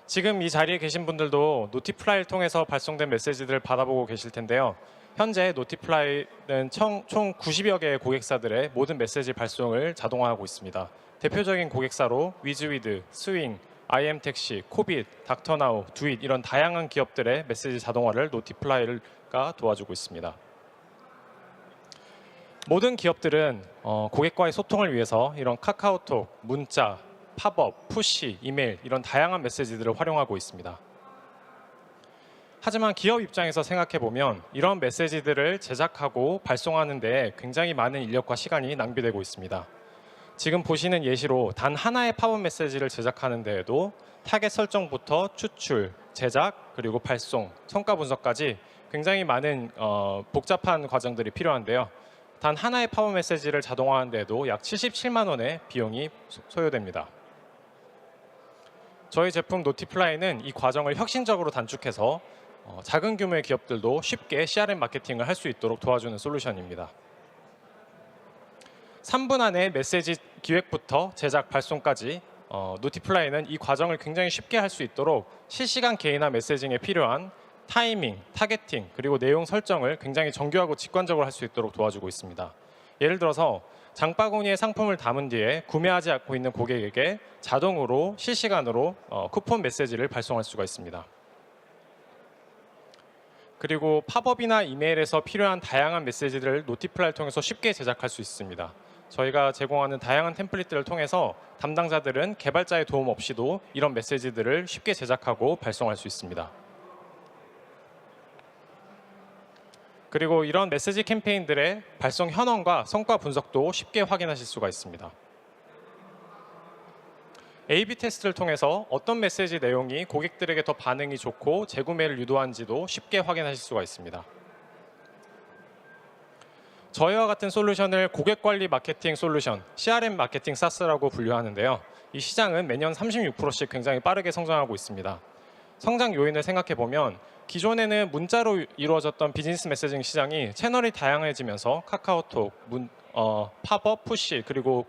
지금 이 자리에 계신 분들도 노티플라이를 통해서 발송된 메시지들을 받아보고 계실 텐데요. 현재 노티플라이는 총 90여 개의 고객사들의 모든 메시지 발송을 자동화하고 있습니다. 대표적인 고객사로 위즈위드, 스윙, IM택시, 코빗, 닥터나우, 두잇 이런 다양한 기업들의 메시지 자동화를 노티플라이가 도와주고 있습니다. 모든 기업들은 고객과의 소통을 위해서 이런 카카오톡, 문자, 팝업, 푸시, 이메일 이런 다양한 메시지들을 활용하고 있습니다. 하지만 기업 입장에서 생각해보면 이런 메시지들을 제작하고 발송하는 데 굉장히 많은 인력과 시간이 낭비되고 있습니다. 지금 보시는 예시로 단 하나의 팝업 메시지를 제작하는 데에도 타겟 설정부터 추출, 제작, 그리고 발송, 성과 분석까지 굉장히 많은 복잡한 과정들이 필요한데요. 단 하나의 팝업 메시지를 자동화하는 데에도 약 77만 원의 비용이 소요됩니다. 저희 제품 노티플라이는 이 과정을 혁신적으로 단축해서 작은 규모의 기업들도 쉽게 CRM 마케팅을 할 수 있도록 도와주는 솔루션입니다. 3분 안에 메시지 기획부터 제작, 발송까지 노티플라이는 이 과정을 굉장히 쉽게 할 수 있도록 실시간 개인화 메시징에 필요한 타이밍, 타겟팅, 그리고 내용 설정을 굉장히 정교하고 직관적으로 할 수 있도록 도와주고 있습니다. 예를 들어서 장바구니에 상품을 담은 뒤에 구매하지 않고 있는 고객에게 자동으로 실시간으로 쿠폰 메시지를 발송할 수가 있습니다. 그리고 팝업이나 이메일에서 필요한 다양한 메시지들을 노티플라이를 통해서 쉽게 제작할 수 있습니다. 저희가 제공하는 다양한 템플릿들을 통해서 담당자들은 개발자의 도움 없이도 이런 메시지들을 쉽게 제작하고 발송할 수 있습니다. 그리고 이런 메시지 캠페인들의 발송 현황과 성과 분석도 쉽게 확인하실 수가 있습니다. A/B 테스트를 통해서 어떤 메시지 내용이 고객들에게 더 반응이 좋고 재구매를 유도한지도 쉽게 확인하실 수가 있습니다. 저희와 같은 솔루션을 고객관리 마케팅 솔루션, CRM 마케팅 SaaS라고 분류하는데요. 이 시장은 매년 36%씩 굉장히 빠르게 성장하고 있습니다. 성장 요인을 생각해 보면 기존에는 문자로 이루어졌던 비즈니스 메시징 시장이 채널이 다양해지면서 카카오톡, 팝업, 푸시, 그리고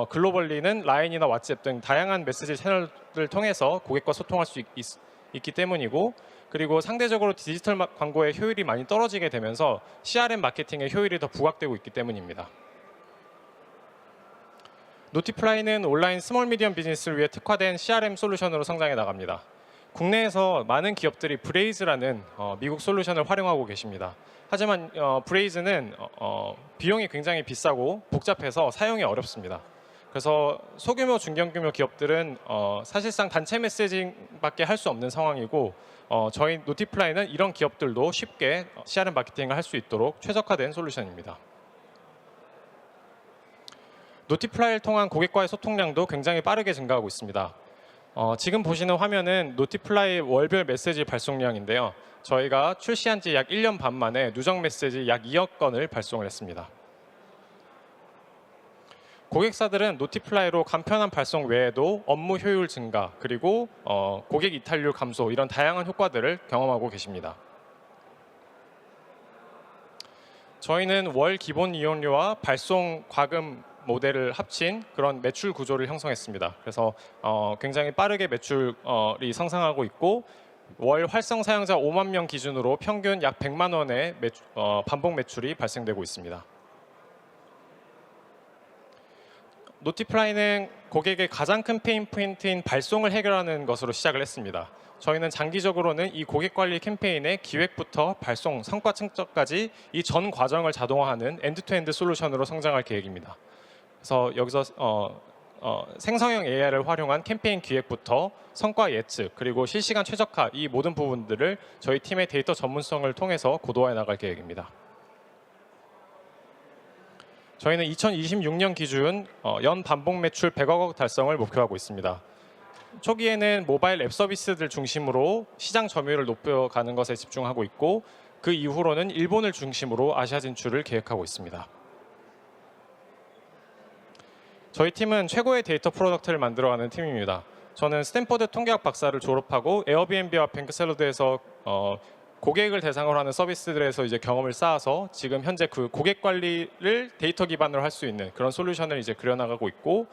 글로벌리는 라인이나 왓츠앱 등 다양한 메시지 채널을 통해서 고객과 소통할 수 있기 때문이고, 그리고 상대적으로 디지털 광고의 효율이 많이 떨어지게 되면서 CRM 마케팅의 효율이 더 부각되고 있기 때문입니다. 노티플라이는 온라인 스몰 미디엄 비즈니스를 위해 특화된 CRM 솔루션으로 성장해 나갑니다. 국내에서 많은 기업들이 브레이즈라는 미국 솔루션을 활용하고 계십니다. 하지만 브레이즈는 비용이 굉장히 비싸고 복잡해서 사용이 어렵습니다. 그래서 소규모 중견규모 기업들은 사실상 단체 메시징밖에 할 수 없는 상황이고, 저희 노티플라이는 이런 기업들도 쉽게 CRM 마케팅을 할 수 있도록 최적화된 솔루션입니다. 노티플라이를 통한 고객과의 소통량도 굉장히 빠르게 증가하고 있습니다. 지금 보시는 화면은 노티플라이 월별 메시지 발송량인데요. 저희가 출시한 지 약 1년 반 만에 누적 메시지 약 2억 건을 발송을 했습니다. 고객사들은 노티플라이로 간편한 발송 외에도 업무 효율 증가, 그리고 고객 이탈률 감소 이런 다양한 효과들을 경험하고 계십니다. 저희는 월 기본 이용료와 발송 과금 모델을 합친 그런 매출 구조를 형성했습니다. 그래서 굉장히 빠르게 매출이 상승하고 있고 월 활성 사용자 5만 명 기준으로 평균 약 100만 원의 반복 매출이 발생되고 있습니다. 노티플라이는 고객의 가장 큰 페인 포인트인 발송을 해결하는 것으로 시작을 했습니다. 저희는 장기적으로는 이 고객 관리 캠페인의 기획부터 발송, 성과 측정까지 이 전 과정을 자동화하는 엔드투엔드 솔루션으로 성장할 계획입니다. 그래서 여기서 생성형 AI를 활용한 캠페인 기획부터 성과 예측, 그리고 실시간 최적화 이 모든 부분들을 저희 팀의 데이터 전문성을 통해서 고도화해 나갈 계획입니다. 저희는 2026년 기준 연 반복 매출 100억 원 달성을 목표하고 있습니다. 초기에는 모바일 앱 서비스들 중심으로 시장 점유율을 높여가는 것에 집중하고 있고 그 이후로는 일본을 중심으로 아시아 진출을 계획하고 있습니다. 저희 팀은 최고의 데이터 프로덕트를 만들어가는 팀입니다. 저는 스탠포드 통계학 박사를 졸업하고 에어비앤비와 뱅크샐러드에서 고객을 대상으로 하는 서비스들에서 이제 경험을 쌓아서 지금 현재 그 고객 관리를 데이터 기반으로 할 수 있는 그런 솔루션을 이제 그려나가고 있고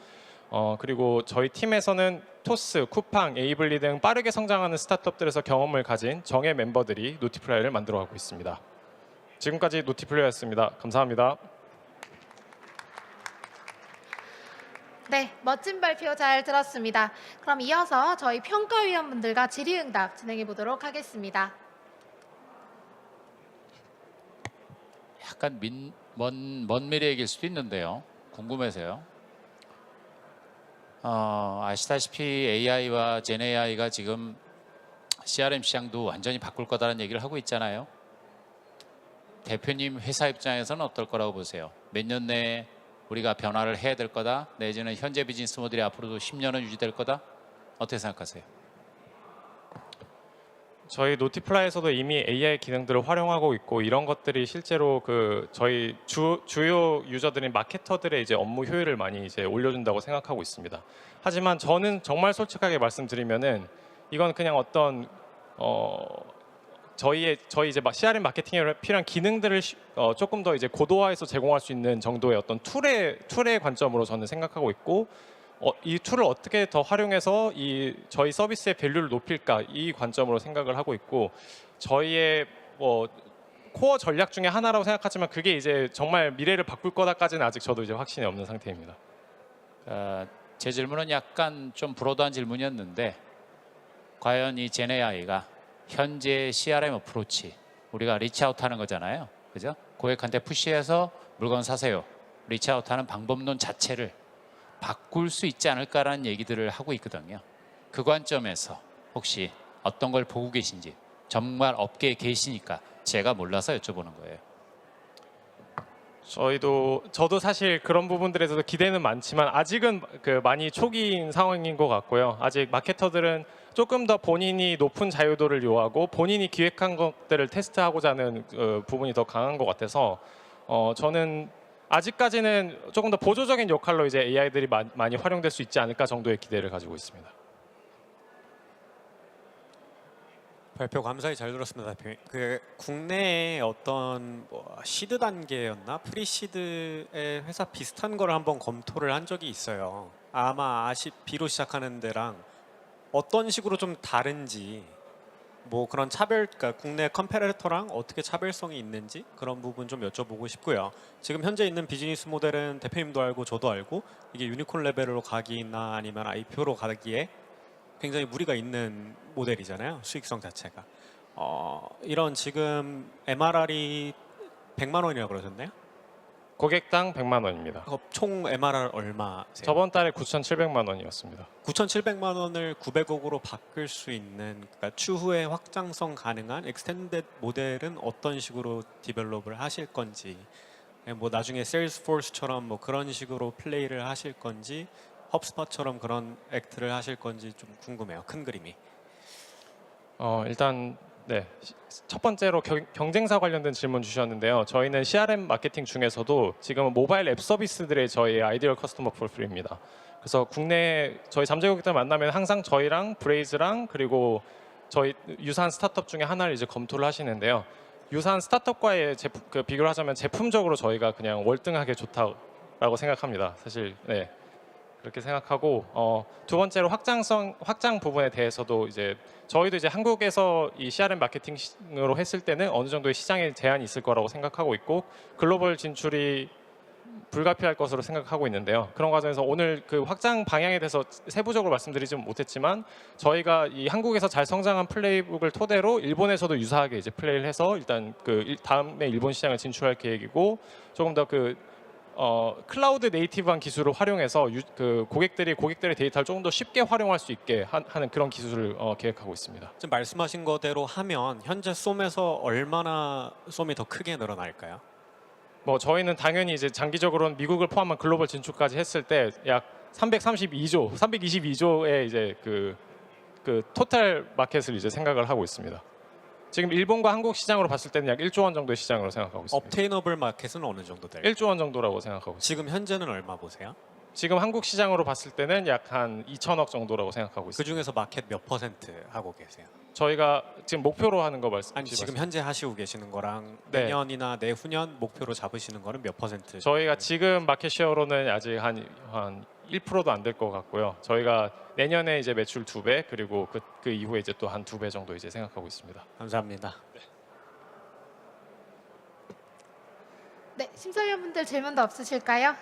그리고 저희 팀에서는 토스, 쿠팡, 에이블리 등 빠르게 성장하는 스타트업들에서 경험을 가진 정예 멤버들이 노티플라이를 만들어가고 있습니다. 지금까지 노티플라이였습니다. 감사합니다. 네, 멋진 발표 잘 들었습니다. 그럼 이어서 저희 평가위원분들과 질의응답 진행해 보도록 하겠습니다. 약간 먼 미래 얘기일 수도 있는데요. 궁금해서요. 아시다시피 AI와 젠 AI가 지금 CRM 시장도 완전히 바꿀 거다라는 얘기를 하고 있잖아요. 대표님 회사 입장에서는 어떨 거라고 보세요? 몇 년 내에 우리가 변화를 해야 될 거다? 내지는 현재 비즈니스 모델이 앞으로도 10년은 유지될 거다? 어떻게 생각하세요? 저희 노티플라이에서도 이미 AI 기능들을 활용하고 있고 이런 것들이 실제로 그 저희 주요 유저들인 마케터들의 이제 업무 효율을 많이 이제 올려준다고 생각하고 있습니다. 하지만 저는 정말 솔직하게 말씀드리면은 이건 그냥 어떤 저희 이제 CRM 마케팅에 필요한 기능들을 조금 더 이제 고도화해서 제공할 수 있는 정도의 어떤 툴의 관점으로 저는 생각하고 있고. 이 툴을 어떻게 더 활용해서 저희 서비스의 밸류를 높일까 이 관점으로 생각을 하고 있고 저희의 코어 전략 중에 하나라고 생각하지만 그게 이제 정말 미래를 바꿀 거다까지는 아직 저도 이제 확신이 없는 상태입니다. 제 질문은 약간 좀 브로드한 질문이었는데 과연 이 젠 AI가 현재 CRM 어프로치 우리가 리치아웃하는 거잖아요, 그죠? 고객한테 푸시해서 물건 사세요, 리치아웃하는 방법론 자체를 바꿀 수 있지 않을까라는 얘기들을 하고 있거든요. 그 관점에서 혹시 어떤 걸 보고 계신지 정말 업계에 계시니까 제가 몰라서 여쭤보는 거예요. 저도 사실 그런 부분들에 대해서 기대는 많지만 아직은 많이 초기인 상황인 것 같고요. 아직 마케터들은 조금 더 본인이 높은 자유도를 요하고 본인이 기획한 것들을 테스트하고자 하는 부분이 더 강한 것 같아서 저는 아직까지는 조금 더 보조적인 역할로 이제 AI들이 많이 활용될 수 있지 않을까 정도의 기대를 가지고 있습니다. 발표 감사히 잘 들었습니다, 대표님. 국내에 어떤 시드 단계였나 프리시드의 회사 비슷한 걸 한번 검토를 한 적이 있어요. 아마 B로 시작하는 데랑 어떤 식으로 좀 다른지 그런 그러니까 국내 컴페레이터랑 어떻게 차별성이 있는지 그런 부분 좀 여쭤보고 싶고요. 지금 현재 있는 비즈니스 모델은 대표님도 알고 저도 알고 이게 유니콘 레벨로 가기나 아니면 IPO로 가기에 굉장히 무리가 있는 모델이잖아요. 수익성 자체가. 이런 지금 MRR이 100만 원이라고 그러셨나요? 고객당 100만 원입니다. 총 MRR 얼마세요? 저번 달에 9,700만 원이었습니다. 9,700만 원을 900억으로 바꿀 수 있는 그러니까 추후에 확장성 가능한 엑스텐드 모델은 어떤 식으로 디벨롭을 하실 건지 나중에 세일스포스처럼 그런 식으로 플레이를 하실 건지 헙스팟처럼 그런 액트를 하실 건지 좀 궁금해요. 큰 그림이. 일단 네, 첫 번째로 경쟁사 관련된 질문 주셨는데요. 저희는 CRM 마케팅 중에서도 지금은 모바일 앱 서비스들의 저희 아이디얼 커스터머 프로필입니다. 그래서 국내 저희 잠재 고객들 만나면 항상 저희랑 브레이즈랑 그리고 저희 유사한 스타트업 중에 하나를 이제 검토를 하시는데요. 유사한 스타트업과의 비교를 하자면 제품적으로 저희가 그냥 월등하게 좋다 거라고 생각합니다. 사실 네. 그렇게 생각하고 두 번째로 확장 부분에 대해서도 이제 저희도 이제 한국에서 이 CRM 마케팅으로 했을 때는 어느 정도의 시장에 제한이 있을 거라고 생각하고 있고 글로벌 진출이 불가피할 것으로 생각하고 있는데요. 그런 과정에서 오늘 그 확장 방향에 대해서 세부적으로 말씀드리지 못했지만 저희가 이 한국에서 잘 성장한 플레이북을 토대로 일본에서도 유사하게 이제 플레이를 해서 일단 그 다음에 일본 시장을 진출할 계획이고 조금 더 그 클라우드 네이티브한 기술을 활용해서 그 고객들의 데이터를 조금 더 쉽게 활용할 수 있게 하는 그런 기술을 계획하고 있습니다. 지금 말씀하신 거대로 하면 현재 솜에서 얼마나 솜이 더 크게 늘어날까요? 뭐 저희는 당연히 이제 장기적으로는 미국을 포함한 글로벌 진출까지 했을 때 약 322조의 이제 그 토탈 마켓을 이제 생각을 하고 있습니다. 지금 일본과 한국 시장으로 봤을 때는 약 1조 원 정도의 시장으로 생각하고 있습니다. 업테이너블 마켓은 어느 정도 될까요? 1조 원 정도라고 생각하고 있습니다. 지금 현재는 얼마 보세요? 지금 한국 시장으로 봤을 때는 약 한 2천억 정도라고 생각하고 그 있습니다. 중에서 마켓 몇 퍼센트 하고 계세요? 저희가 지금 목표로 하는 거 말씀. 아니 지금 현재 하시고 계시는 거랑 네. 내년이나 내후년 목표로 잡으시는 거는 몇 퍼센트? 저희가 지금 마켓 쉐어로는 아직 한 1%도 안 될 것 같고요. 저희가 내년에 이제 매출 2배 그리고 그 이후에 이제 또 한 2배 정도 이제 생각하고 있습니다. 감사합니다. 네, 심사위원분들 질문도 없으실까요?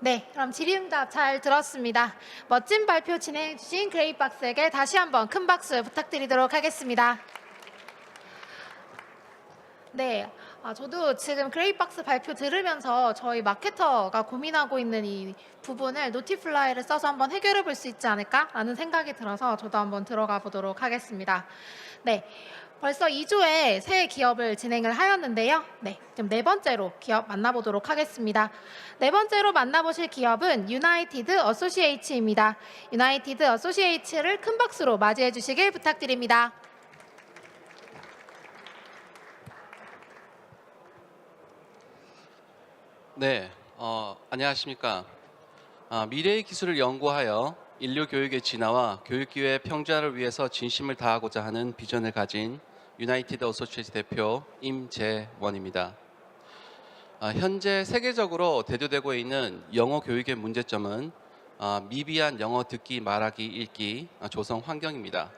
네, 그럼 질의응답 잘 들었습니다. 멋진 발표 진행해주신 그레이박스에게 다시 한번 큰 박수 부탁드리도록 하겠습니다. 네, 저도 지금 그레이박스 발표 들으면서 저희 마케터가 고민하고 있는 이 부분을 노티플라이를 써서 한번 해결해 볼 수 있지 않을까라는 생각이 들어서 저도 한번 들어가 보도록 하겠습니다. 네, 벌써 2조의 새 기업을 진행을 하였는데요. 네, 지금 네 번째로 기업 만나보도록 하겠습니다. 네 번째로 만나보실 기업은 유나이티드 어소시에이츠입니다. 유나이티드 어소시에이츠를 큰 박수로 맞이해 주시길 부탁드립니다. 네, 안녕하십니까. 미래의 기술을 연구하여 인류 교육의 진화와 교육기회의 평준화를 위해서 진심을 다하고자 하는 비전을 가진 유나이티드 어소시에이츠 대표 임재원입니다. 현재 세계적으로 대두되고 있는 영어 교육의 문제점은 미비한 영어 듣기, 말하기, 읽기, 조성 환경입니다.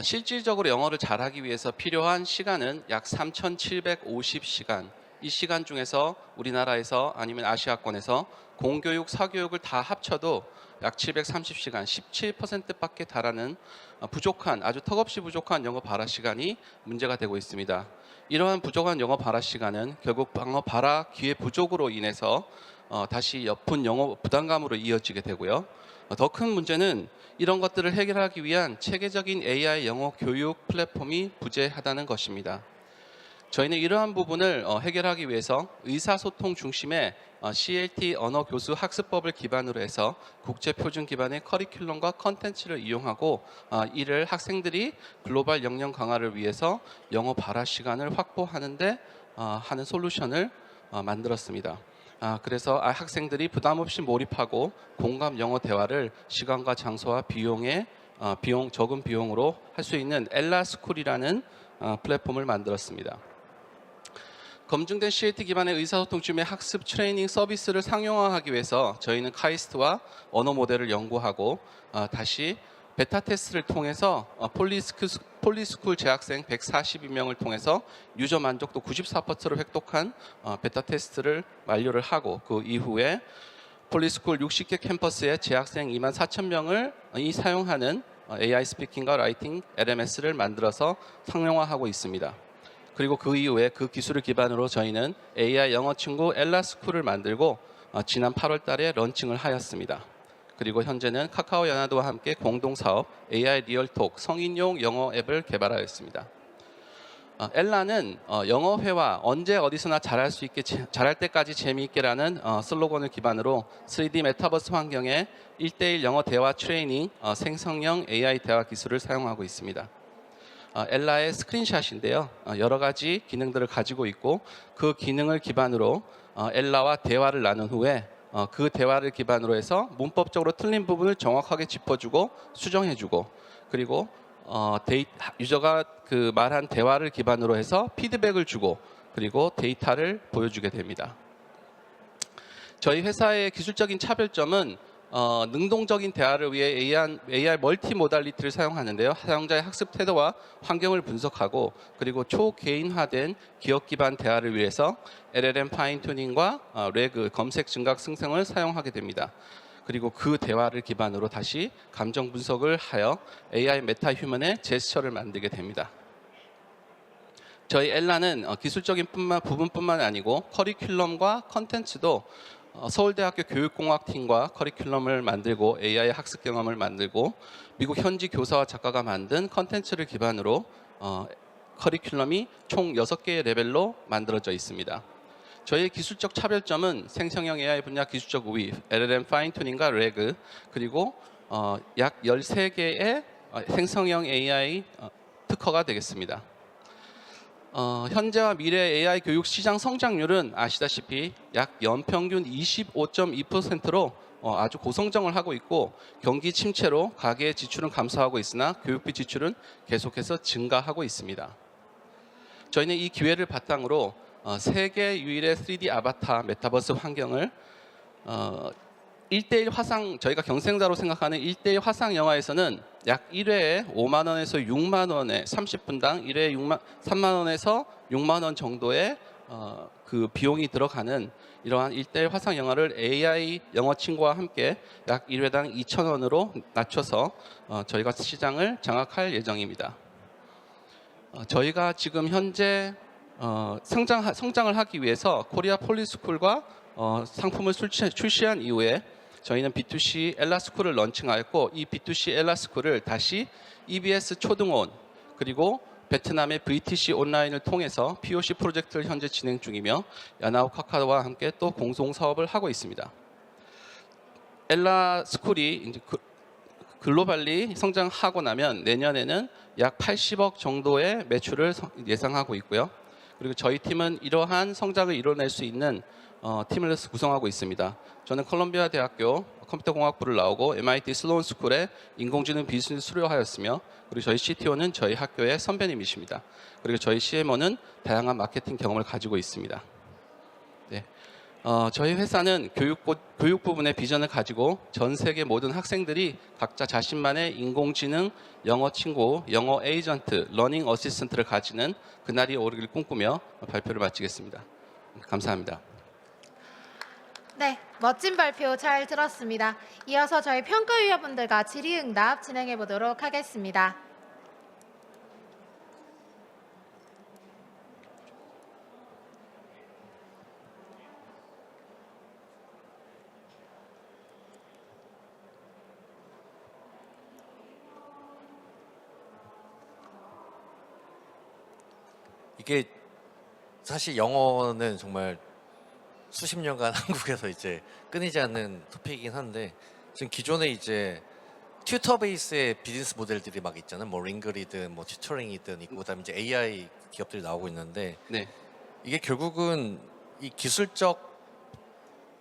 실질적으로 영어를 잘하기 위해서 필요한 시간은 약 3,750시간. 이 시간 중에서 우리나라에서 아니면 아시아권에서 공교육, 사교육을 다 합쳐도 약 730시간, 17%밖에 달하는 부족한, 아주 턱없이 부족한 영어 발화 시간이 문제가 되고 있습니다. 이러한 부족한 영어 발화 시간은 결국 영어 발화 기회 부족으로 인해서 다시 옅은 영어 부담감으로 이어지게 되고요. 더 큰 문제는 이런 것들을 해결하기 위한 체계적인 AI 영어 교육 플랫폼이 부재하다는 것입니다. 저희는 이러한 부분을 해결하기 위해서 의사소통 중심의 CLT 언어 교수 학습법을 기반으로 해서 국제 표준 기반의 커리큘럼과 컨텐츠를 이용하고 이를 학생들이 글로벌 역량 강화를 위해서 영어 발화 시간을 확보하는데 하는 솔루션을 만들었습니다. 그래서 학생들이 부담 없이 몰입하고 공감 영어 대화를 시간과 장소와 적은 비용으로 할 수 있는 엘라스쿨이라는 플랫폼을 만들었습니다. 검증된 CLT 기반의 의사소통 중심의 학습 트레이닝 서비스를 상용화하기 위해서 저희는 카이스트와 언어 모델을 연구하고 다시 베타 테스트를 통해서 폴리스쿨 재학생 142명을 통해서 유저 만족도 94%를 획득한 베타 테스트를 완료를 하고 그 이후에 폴리스쿨 60개 캠퍼스의 재학생 24,000명을 사용하는 AI 스피킹과 라이팅 LMS를 만들어서 상용화하고 있습니다. 그리고 그 이후에 그 기술을 기반으로 저희는 AI 영어 친구 엘라스쿨을 만들고 지난 8월 달에 런칭을 하였습니다. 그리고 현재는 카카오 연화도와 함께 공동 사업 AI 리얼톡 성인용 영어 앱을 개발하였습니다. 엘라는 영어 회화 언제 어디서나 잘할 수 있게 잘할 때까지 재미있게라는 슬로건을 기반으로 3D 메타버스 환경에 1:1 영어 대화 트레이닝 생성형 AI 대화 기술을 사용하고 있습니다. 엘라의 스크린샷인데요. 여러 가지 기능들을 가지고 있고 그 기능을 기반으로 엘라와 대화를 나눈 후에 그 대화를 기반으로 해서 문법적으로 틀린 부분을 정확하게 짚어주고 수정해주고 그리고 유저가 그 말한 대화를 기반으로 해서 피드백을 주고 그리고 데이터를 보여주게 됩니다. 저희 회사의 기술적인 차별점은 능동적인 대화를 위해 AI 멀티 모달리티를 사용하는데요. 사용자의 학습 태도와 환경을 분석하고 그리고 초개인화된 기억 기반 대화를 위해서 LLM 파인 튜닝과 레그 검색 증각 생성을 사용하게 됩니다. 그리고 그 대화를 기반으로 다시 감정 분석을 하여 AI 메타 휴먼의 제스처를 만들게 됩니다. 저희 엘라는 기술적인 부분뿐만 아니고 커리큘럼과 컨텐츠도 서울대학교 교육공학팀과 커리큘럼을 만들고 AI 학습 경험을 만들고 미국 현지 교사와 작가가 만든 컨텐츠를 기반으로 커리큘럼이 총 6개의 레벨로 만들어져 있습니다. 저희의 기술적 차별점은 생성형 AI 분야 기술적 우위, LLM 파인튜닝과 레그, 그리고 약 13개의 생성형 AI 특허가 되겠습니다. 현재와 미래 AI 교육 시장 성장률은 아시다시피 약 연평균 25.2%로 아주 고성장을 하고 있고 경기 침체로 가계의 지출은 감소하고 있으나 교육비 지출은 계속해서 증가하고 있습니다. 저희는 이 기회를 바탕으로 세계 유일의 3D 아바타 메타버스 환경을 1대1 화상, 저희가 경쟁자로 생각하는 1대1 화상 영화에서는 약 1회에 5만 원에서 6만 원에 30분당 1회에 3만 원에서 6만 원 정도의 그 비용이 들어가는 이러한 1대1 화상 영화를 AI 영어 친구와 함께 약 1회당 2천 원으로 낮춰서 저희가 시장을 장악할 예정입니다. 저희가 지금 현재 성장을 하기 위해서 코리아 폴리스쿨과 상품을 출시한 이후에 저희는 B2C 엘라스쿨을 런칭하였고 이 B2C 엘라스쿨을 다시 EBS 초등원 그리고 베트남의 VTC 온라인을 통해서 POC 프로젝트를 현재 진행 중이며 야나오 카카오와 함께 또 공동 사업을 하고 있습니다. 엘라스쿨이 이제 글로벌리 성장하고 나면 내년에는 약 80억 정도의 매출을 예상하고 있고요. 그리고 저희 팀은 이러한 성장을 이뤄낼 수 있는 팀을 구성하고 있습니다. 저는 콜롬비아 대학교 컴퓨터공학부를 나오고 MIT 슬로운 스쿨에 인공지능 비즈니스 수료하였으며 그리고 저희 CTO는 저희 학교의 선배님이십니다. 그리고 저희 CMO는 다양한 마케팅 경험을 가지고 있습니다. 네. 저희 회사는 교육 부분의 비전을 가지고 전 세계 모든 학생들이 각자 자신만의 인공지능 영어 친구, 영어 에이전트, 러닝 어시스턴트를 가지는 그날이 오르길 꿈꾸며 발표를 마치겠습니다. 감사합니다. 네, 멋진 발표 잘 들었습니다. 이어서 저희 평가위원분들과 질의응답 진행해 보도록 하겠습니다. 이게 사실 영어는 정말 수십 년간 한국에서 이제 끊이지 않는 토픽이긴 한데 지금 기존에 이제 튜터 베이스의 비즈니스 모델들이 막 있잖아요. 뭐 링글이든 뭐 튜터링이든 있고 그다음에 이제 AI 기업들이 나오고 있는데 네. 이게 결국은 이 기술적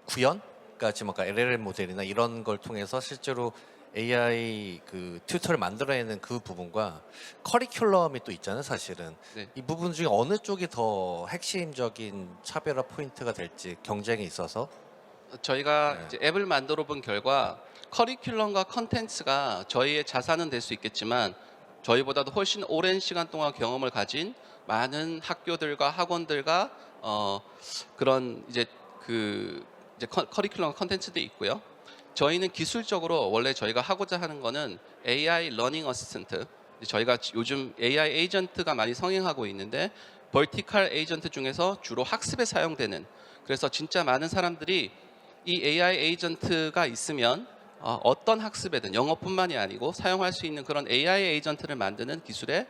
구현, 그러니까 지금 아까 LLM 모델이나 이런 걸 통해서 실제로 AI 그 튜터를 만들어내는 그 부분과 커리큘럼이 또 있잖아요, 사실은. 네. 이 부분 중에 어느 쪽이 더 핵심적인 차별화 포인트가 될지 경쟁에 있어서. 저희가 네. 이제 앱을 만들어 본 결과 커리큘럼과 컨텐츠가 저희의 자산은 될 수 있겠지만 저희보다도 훨씬 오랜 시간 동안 경험을 가진 많은 학교들과 학원들과 그런 이제 커리큘럼 컨텐츠도 있고요. 저희는 기술적으로 원래 저희가 하고자 하는 거는 AI 러닝 어시스턴트. 저희가 요즘 AI 에이전트가 많이 성행하고 있는데 벌티컬 에이전트 중에서 주로 학습에 사용되는, 그래서 진짜 많은 사람들이 이 AI 에이전트가 있으면 어떤 학습에든 영어뿐만이 아니고 사용할 수 있는 그런 AI 에이전트를 만드는 기술에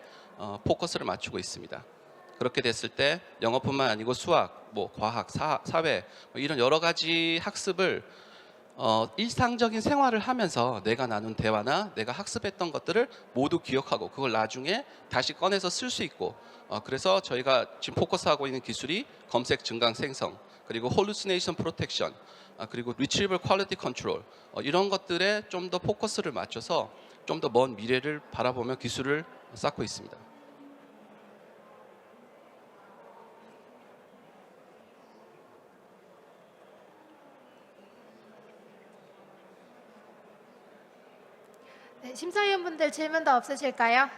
포커스를 맞추고 있습니다. 그렇게 됐을 때 영어뿐만 아니고 수학, 뭐 과학, 사회 뭐 이런 여러 가지 학습을 일상적인 생활을 하면서 내가 나눈 대화나 내가 학습했던 것들을 모두 기억하고 그걸 나중에 다시 꺼내서 쓸 수 있고, 그래서 저희가 지금 포커스하고 있는 기술이 검색 증강 생성, 그리고 hallucination protection, 그리고 retrieval quality control, 이런 것들에 좀 더 포커스를 맞춰서 좀 더 먼 미래를 바라보며 기술을 쌓고 있습니다. 네, 심사위원분들 질문도 없으실까요?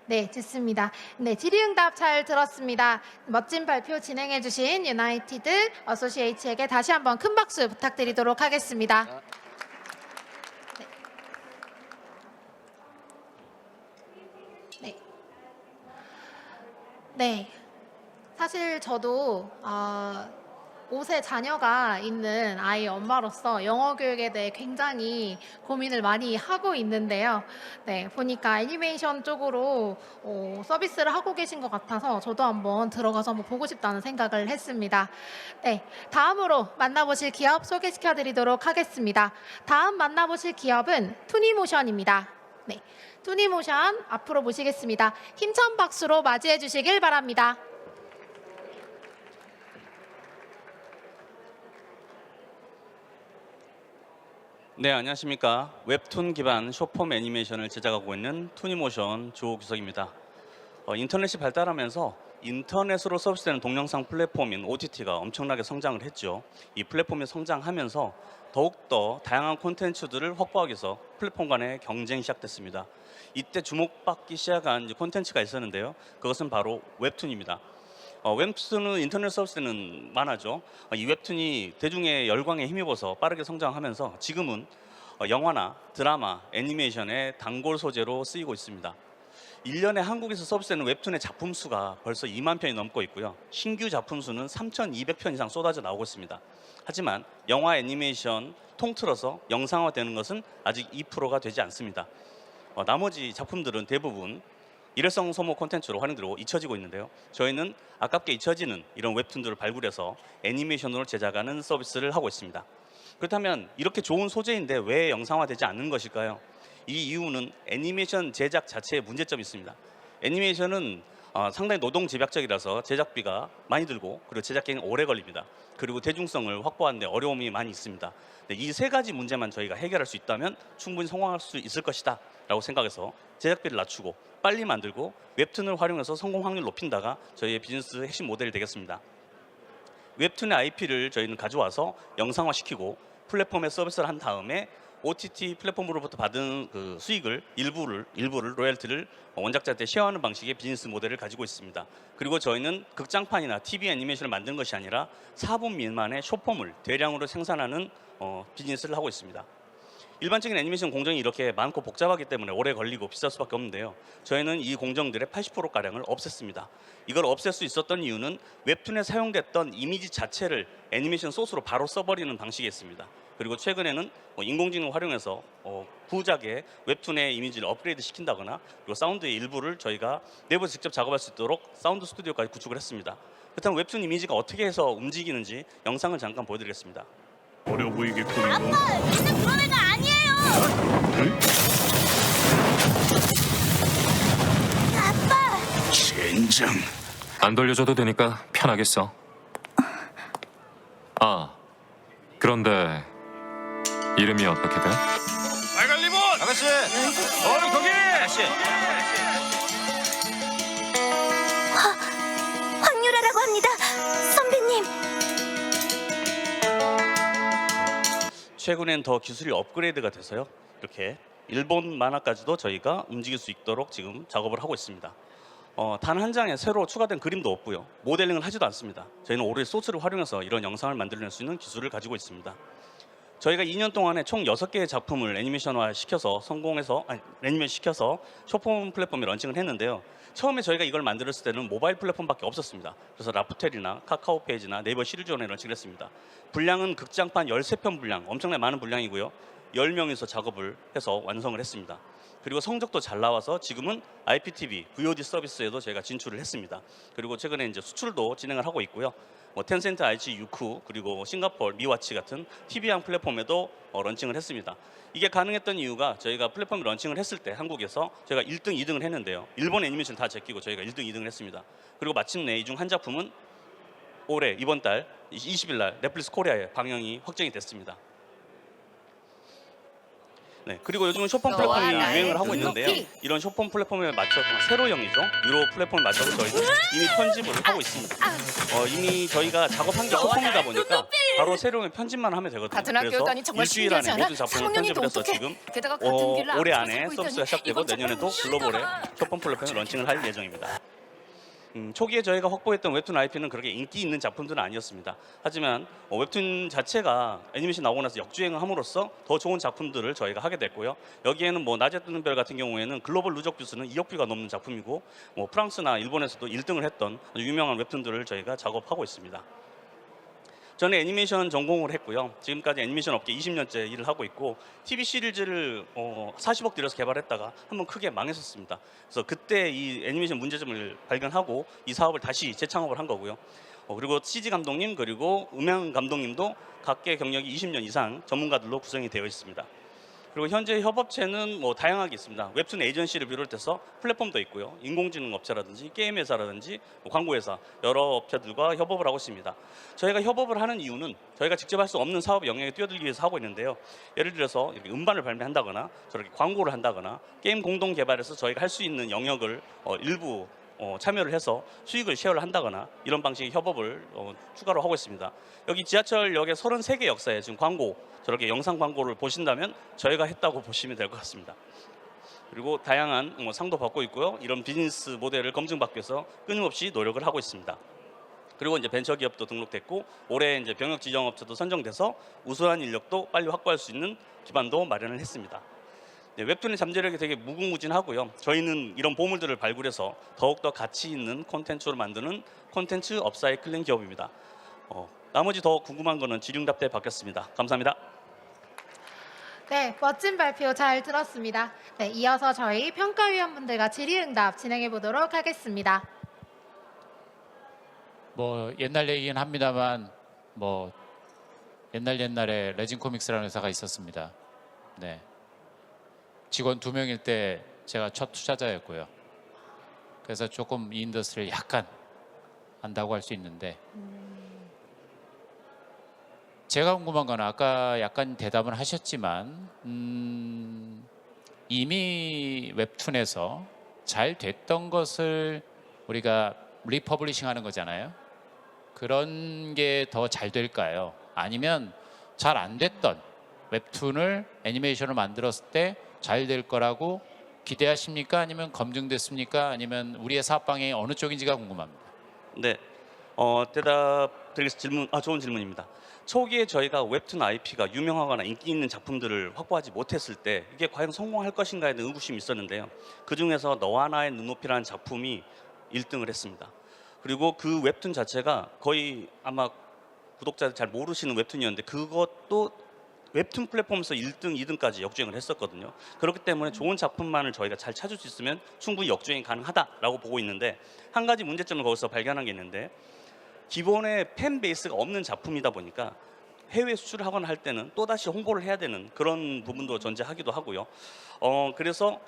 네, 좋습니다. 네, 질의응답 잘 들었습니다. 멋진 발표 진행해주신 유나이티드 어소시에이츠에게 다시 한번 큰 박수 부탁드리도록 하겠습니다. 네. 네. 사실 저도 5세 자녀가 있는 아이 엄마로서 영어 교육에 대해 굉장히 고민을 많이 하고 있는데요. 네, 보니까 애니메이션 쪽으로 서비스를 하고 계신 것 같아서 저도 한번 들어가서 한번 보고 싶다는 생각을 했습니다. 네, 다음으로 만나보실 기업 소개시켜 드리도록 하겠습니다. 다음 만나보실 기업은 투니모션입니다. 네, 투니모션 앞으로 모시겠습니다. 힘찬 박수로 맞이해 주시길 바랍니다. 네, 안녕하십니까. 웹툰 기반 숏폼 애니메이션을 제작하고 있는 투니모션 조규석입니다. 인터넷이 발달하면서 인터넷으로 서비스되는 동영상 플랫폼인 OTT가 엄청나게 성장을 했죠. 이 플랫폼이 성장하면서 더욱더 다양한 콘텐츠들을 확보하기 위해서 플랫폼 간의 경쟁이 시작됐습니다. 이때 주목받기 시작한 콘텐츠가 있었는데요. 그것은 바로 웹툰입니다. 웹툰은 인터넷 서비스는 많아죠. 이 웹툰이 대중의 열광에 힘입어서 빠르게 성장하면서 지금은 영화나 드라마, 애니메이션의 단골 소재로 쓰이고 있습니다. 1년에 한국에서 서비스되는 웹툰의 작품 수가 벌써 2만 편이 넘고 있고요. 신규 작품 수는 3,200편 이상 쏟아져 나오고 있습니다. 하지만 영화, 애니메이션 통틀어서 영상화되는 것은 아직 2%가 되지 않습니다. 나머지 작품들은 대부분 일회성 소모 콘텐츠로 활용되고 잊혀지고 있는데요. 저희는 아깝게 잊혀지는 이런 웹툰들을 발굴해서 애니메이션으로 제작하는 서비스를 하고 있습니다. 그렇다면 이렇게 좋은 소재인데 왜 영상화되지 않는 것일까요? 이 이유는 애니메이션 제작 자체에 문제점이 있습니다. 애니메이션은 상당히 노동 집약적이라서 제작비가 많이 들고 그리고 제작 기간이 오래 걸립니다. 그리고 대중성을 확보하는 데 어려움이 많이 있습니다. 이 세 가지 문제만 저희가 해결할 수 있다면 충분히 성공할 수 있을 것이다 라고 생각해서 제작비를 낮추고 빨리 만들고 웹툰을 활용해서 성공 확률을 높인다가 저희의 비즈니스 핵심 모델이 되겠습니다. 웹툰의 IP를 저희는 가져와서 영상화시키고 플랫폼에 서비스를 한 다음에 OTT 플랫폼으로부터 받은 그 수익을 일부를 로열티를 원작자한테 쉐어하는 방식의 비즈니스 모델을 가지고 있습니다. 그리고 저희는 극장판이나 TV 애니메이션을 만든 것이 아니라 4분 미만의 숏폼을 대량으로 생산하는 비즈니스를 하고 있습니다. 일반적인 애니메이션 공정이 이렇게 많고 복잡하기 때문에 오래 걸리고 비쌀 수밖에 없는데요. 저희는 이 공정들의 80%가량을 없앴습니다. 이걸 없앨 수 있었던 이유는 웹툰에 사용됐던 이미지 자체를 애니메이션 소스로 바로 써버리는 방식이었습니다. 그리고 최근에는 인공지능을 활용해서 후작의 웹툰의 이미지를 업그레이드 시킨다거나 그리고 사운드의 일부를 저희가 내부에서 직접 작업할 수 있도록 사운드 스튜디오까지 구축을 했습니다. 그렇다면 웹툰 이미지가 어떻게 해서 움직이는지 영상을 잠깐 보여드리겠습니다. 어려 보이겠군요. 아빠, 얘는 그런 애가 아니에요. 아빠. 젠장. 안 돌려줘도 되니까 편하게 써. 그런데 이름이 어떻게 돼? 빨간 리본. 아가씨. 거기. 아가씨. 황유라라고 합니다. 선배님. 최근엔 더 기술이 업그레이드가 돼서요. 이렇게 일본 만화까지도 저희가 움직일 수 있도록 지금 작업을 하고 있습니다. 단 한 장에 새로 추가된 그림도 없고요. 모델링을 하지도 않습니다. 저희는 오로지 소스를 활용해서 이런 영상을 만들어낼 수 있는 기술을 가지고 있습니다. 저희가 2년 동안에 총 6개의 작품을 애니메이션화 시켜서 애니메이션 시켜서 숏폼 플랫폼에 런칭을 했는데요. 처음에 저희가 이걸 만들었을 때는 모바일 플랫폼밖에 없었습니다. 그래서 라프텔이나 카카오 페이지나 네이버 시리즈원에 런칭을 했습니다. 분량은 극장판 13편 분량, 엄청나게 많은 분량이고요. 10명이서 작업을 해서 완성을 했습니다. 그리고 성적도 잘 나와서 지금은 IPTV, VOD 서비스에도 저희가 진출을 했습니다. 그리고 최근에 이제 수출도 진행을 하고 있고요. 텐센트 IG 유쿠 그리고 싱가포르 미와치 같은 TV형 플랫폼에도 런칭을 했습니다. 이게 가능했던 이유가 저희가 플랫폼 런칭을 했을 때 한국에서 저희가 1등, 2등을 했는데요. 일본 애니메이션 다 제끼고 저희가 1등, 2등을 했습니다. 그리고 마침내 이 중 한 작품은 올해 이번 달 20일 날 넷플릭스 코리아에 방영이 확정이 됐습니다. 네, 그리고 요즘은 쇼폼 플랫폼이 유행을 하고 있는데요. 이런 쇼폼 플랫폼에 맞춰서 세로형이죠. 유로 플랫폼에 맞춰서 저희도 이미 편집을 하고 있습니다. 이미 저희가 작업한 게 쇼폼이다 보니까 바로 세로형 편집만 하면 되거든요. 그래서 일주일 안에 모든 작품을 편집을 해서 지금 올해 안에 서비스가 시작되고 내년에도 글로벌에 쇼폼 플랫폼을 런칭을 할 예정입니다. 초기에 저희가 확보했던 웹툰 IP는 그렇게 인기 있는 작품들은 아니었습니다. 하지만 웹툰 자체가 애니메이션 나오고 나서 역주행을 함으로써 더 좋은 작품들을 저희가 하게 됐고요. 여기에는 뭐 낮에 뜨는 별 같은 경우에는 글로벌 누적 뷰수는 2억 뷰가 넘는 작품이고 뭐 프랑스나 일본에서도 1등을 했던 아주 유명한 웹툰들을 저희가 작업하고 있습니다. 저는 애니메이션 전공을 했고요. 지금까지 애니메이션 업계 20년째 일을 하고 있고 TV 시리즈를 40억 들여서 개발했다가 한번 크게 망했었습니다. 그래서 그때 이 애니메이션 문제점을 발견하고 이 사업을 다시 재창업을 한 거고요. 그리고 CG 감독님 그리고 음향 감독님도 각계 경력이 20년 이상 전문가들로 구성이 되어 있습니다. 그리고 현재 협업체는 뭐 다양하게 있습니다. 웹툰 에이전시를 비롯해서 플랫폼도 있고요. 인공지능 업체라든지 게임 회사라든지 광고 회사 여러 업체들과 협업을 하고 있습니다. 저희가 협업을 하는 이유는 저희가 직접 할 수 없는 사업 영역에 뛰어들기 위해서 하고 있는데요. 예를 들어서 이렇게 음반을 발매한다거나 저렇게 광고를 한다거나 게임 공동 개발에서 저희가 할 수 있는 영역을 일부 참여를 해서 수익을 쉐어를 한다거나 이런 방식의 협업을 추가로 하고 있습니다. 여기 지하철역의 33개 역사에 지금 광고 저렇게 영상 광고를 보신다면 저희가 했다고 보시면 될 것 같습니다. 그리고 다양한 상도 받고 있고요. 이런 비즈니스 모델을 검증받기 위해서 끊임없이 노력을 하고 있습니다. 그리고 이제 벤처기업도 등록됐고 올해 이제 병역 지정업체도 선정돼서 우수한 인력도 빨리 확보할 수 있는 기반도 마련을 했습니다. 네, 웹툰의 잠재력이 되게 무궁무진하고요. 저희는 이런 보물들을 발굴해서 더욱더 가치 있는 콘텐츠로 만드는 콘텐츠 업사이클링 기업입니다. 나머지 더 궁금한 거는 질의응답 때 받겠습니다. 감사합니다. 네, 멋진 발표 잘 들었습니다. 네, 이어서 저희 평가위원분들과 질의응답 진행해 보도록 하겠습니다. 뭐 옛날 얘기긴 합니다만 뭐 옛날에 레진코믹스라는 회사가 있었습니다. 네. 직원 2명일 때 제가 첫 투자자였고요. 그래서 조금 이 인더스트리를 약간 안다고 할 수 있는데 제가 궁금한 건 아까 약간 대답을 하셨지만 이미 웹툰에서 잘 됐던 것을 우리가 리퍼블리싱 하는 거잖아요. 그런 게 더 잘 될까요? 아니면 잘 안 됐던 웹툰을 애니메이션을 만들었을 때 잘 될 거라고 기대하십니까? 아니면 검증됐습니까? 아니면 우리의 사업 방향이 어느 쪽인지가 궁금합니다. 네, 대답 드리겠습니다. 좋은 질문입니다. 초기에 저희가 웹툰 IP가 유명하거나 인기 있는 작품들을 확보하지 못했을 때 이게 과연 성공할 것인가에 대한 의구심이 있었는데요. 그중에서 너와 나의 눈높이라는 작품이 1등을 했습니다. 그리고 그 웹툰 자체가 거의 아마 구독자들 잘 모르시는 웹툰이었는데 그것도 웹툰 플랫폼에서 1등, 2등까지 역주행을 했었거든요. 그렇기 때문에 좋은 작품만을 저희가 잘 찾을 수 있으면 충분히 역주행이 가능하다라고 보고 있는데 한 가지 문제점을 거기서 발견한 게 있는데 기본의 팬 베이스가 없는 작품이다 보니까 해외 수출을 하거나 할 때는 또다시 홍보를 해야 되는 그런 부분도 존재하기도 하고요. 그래서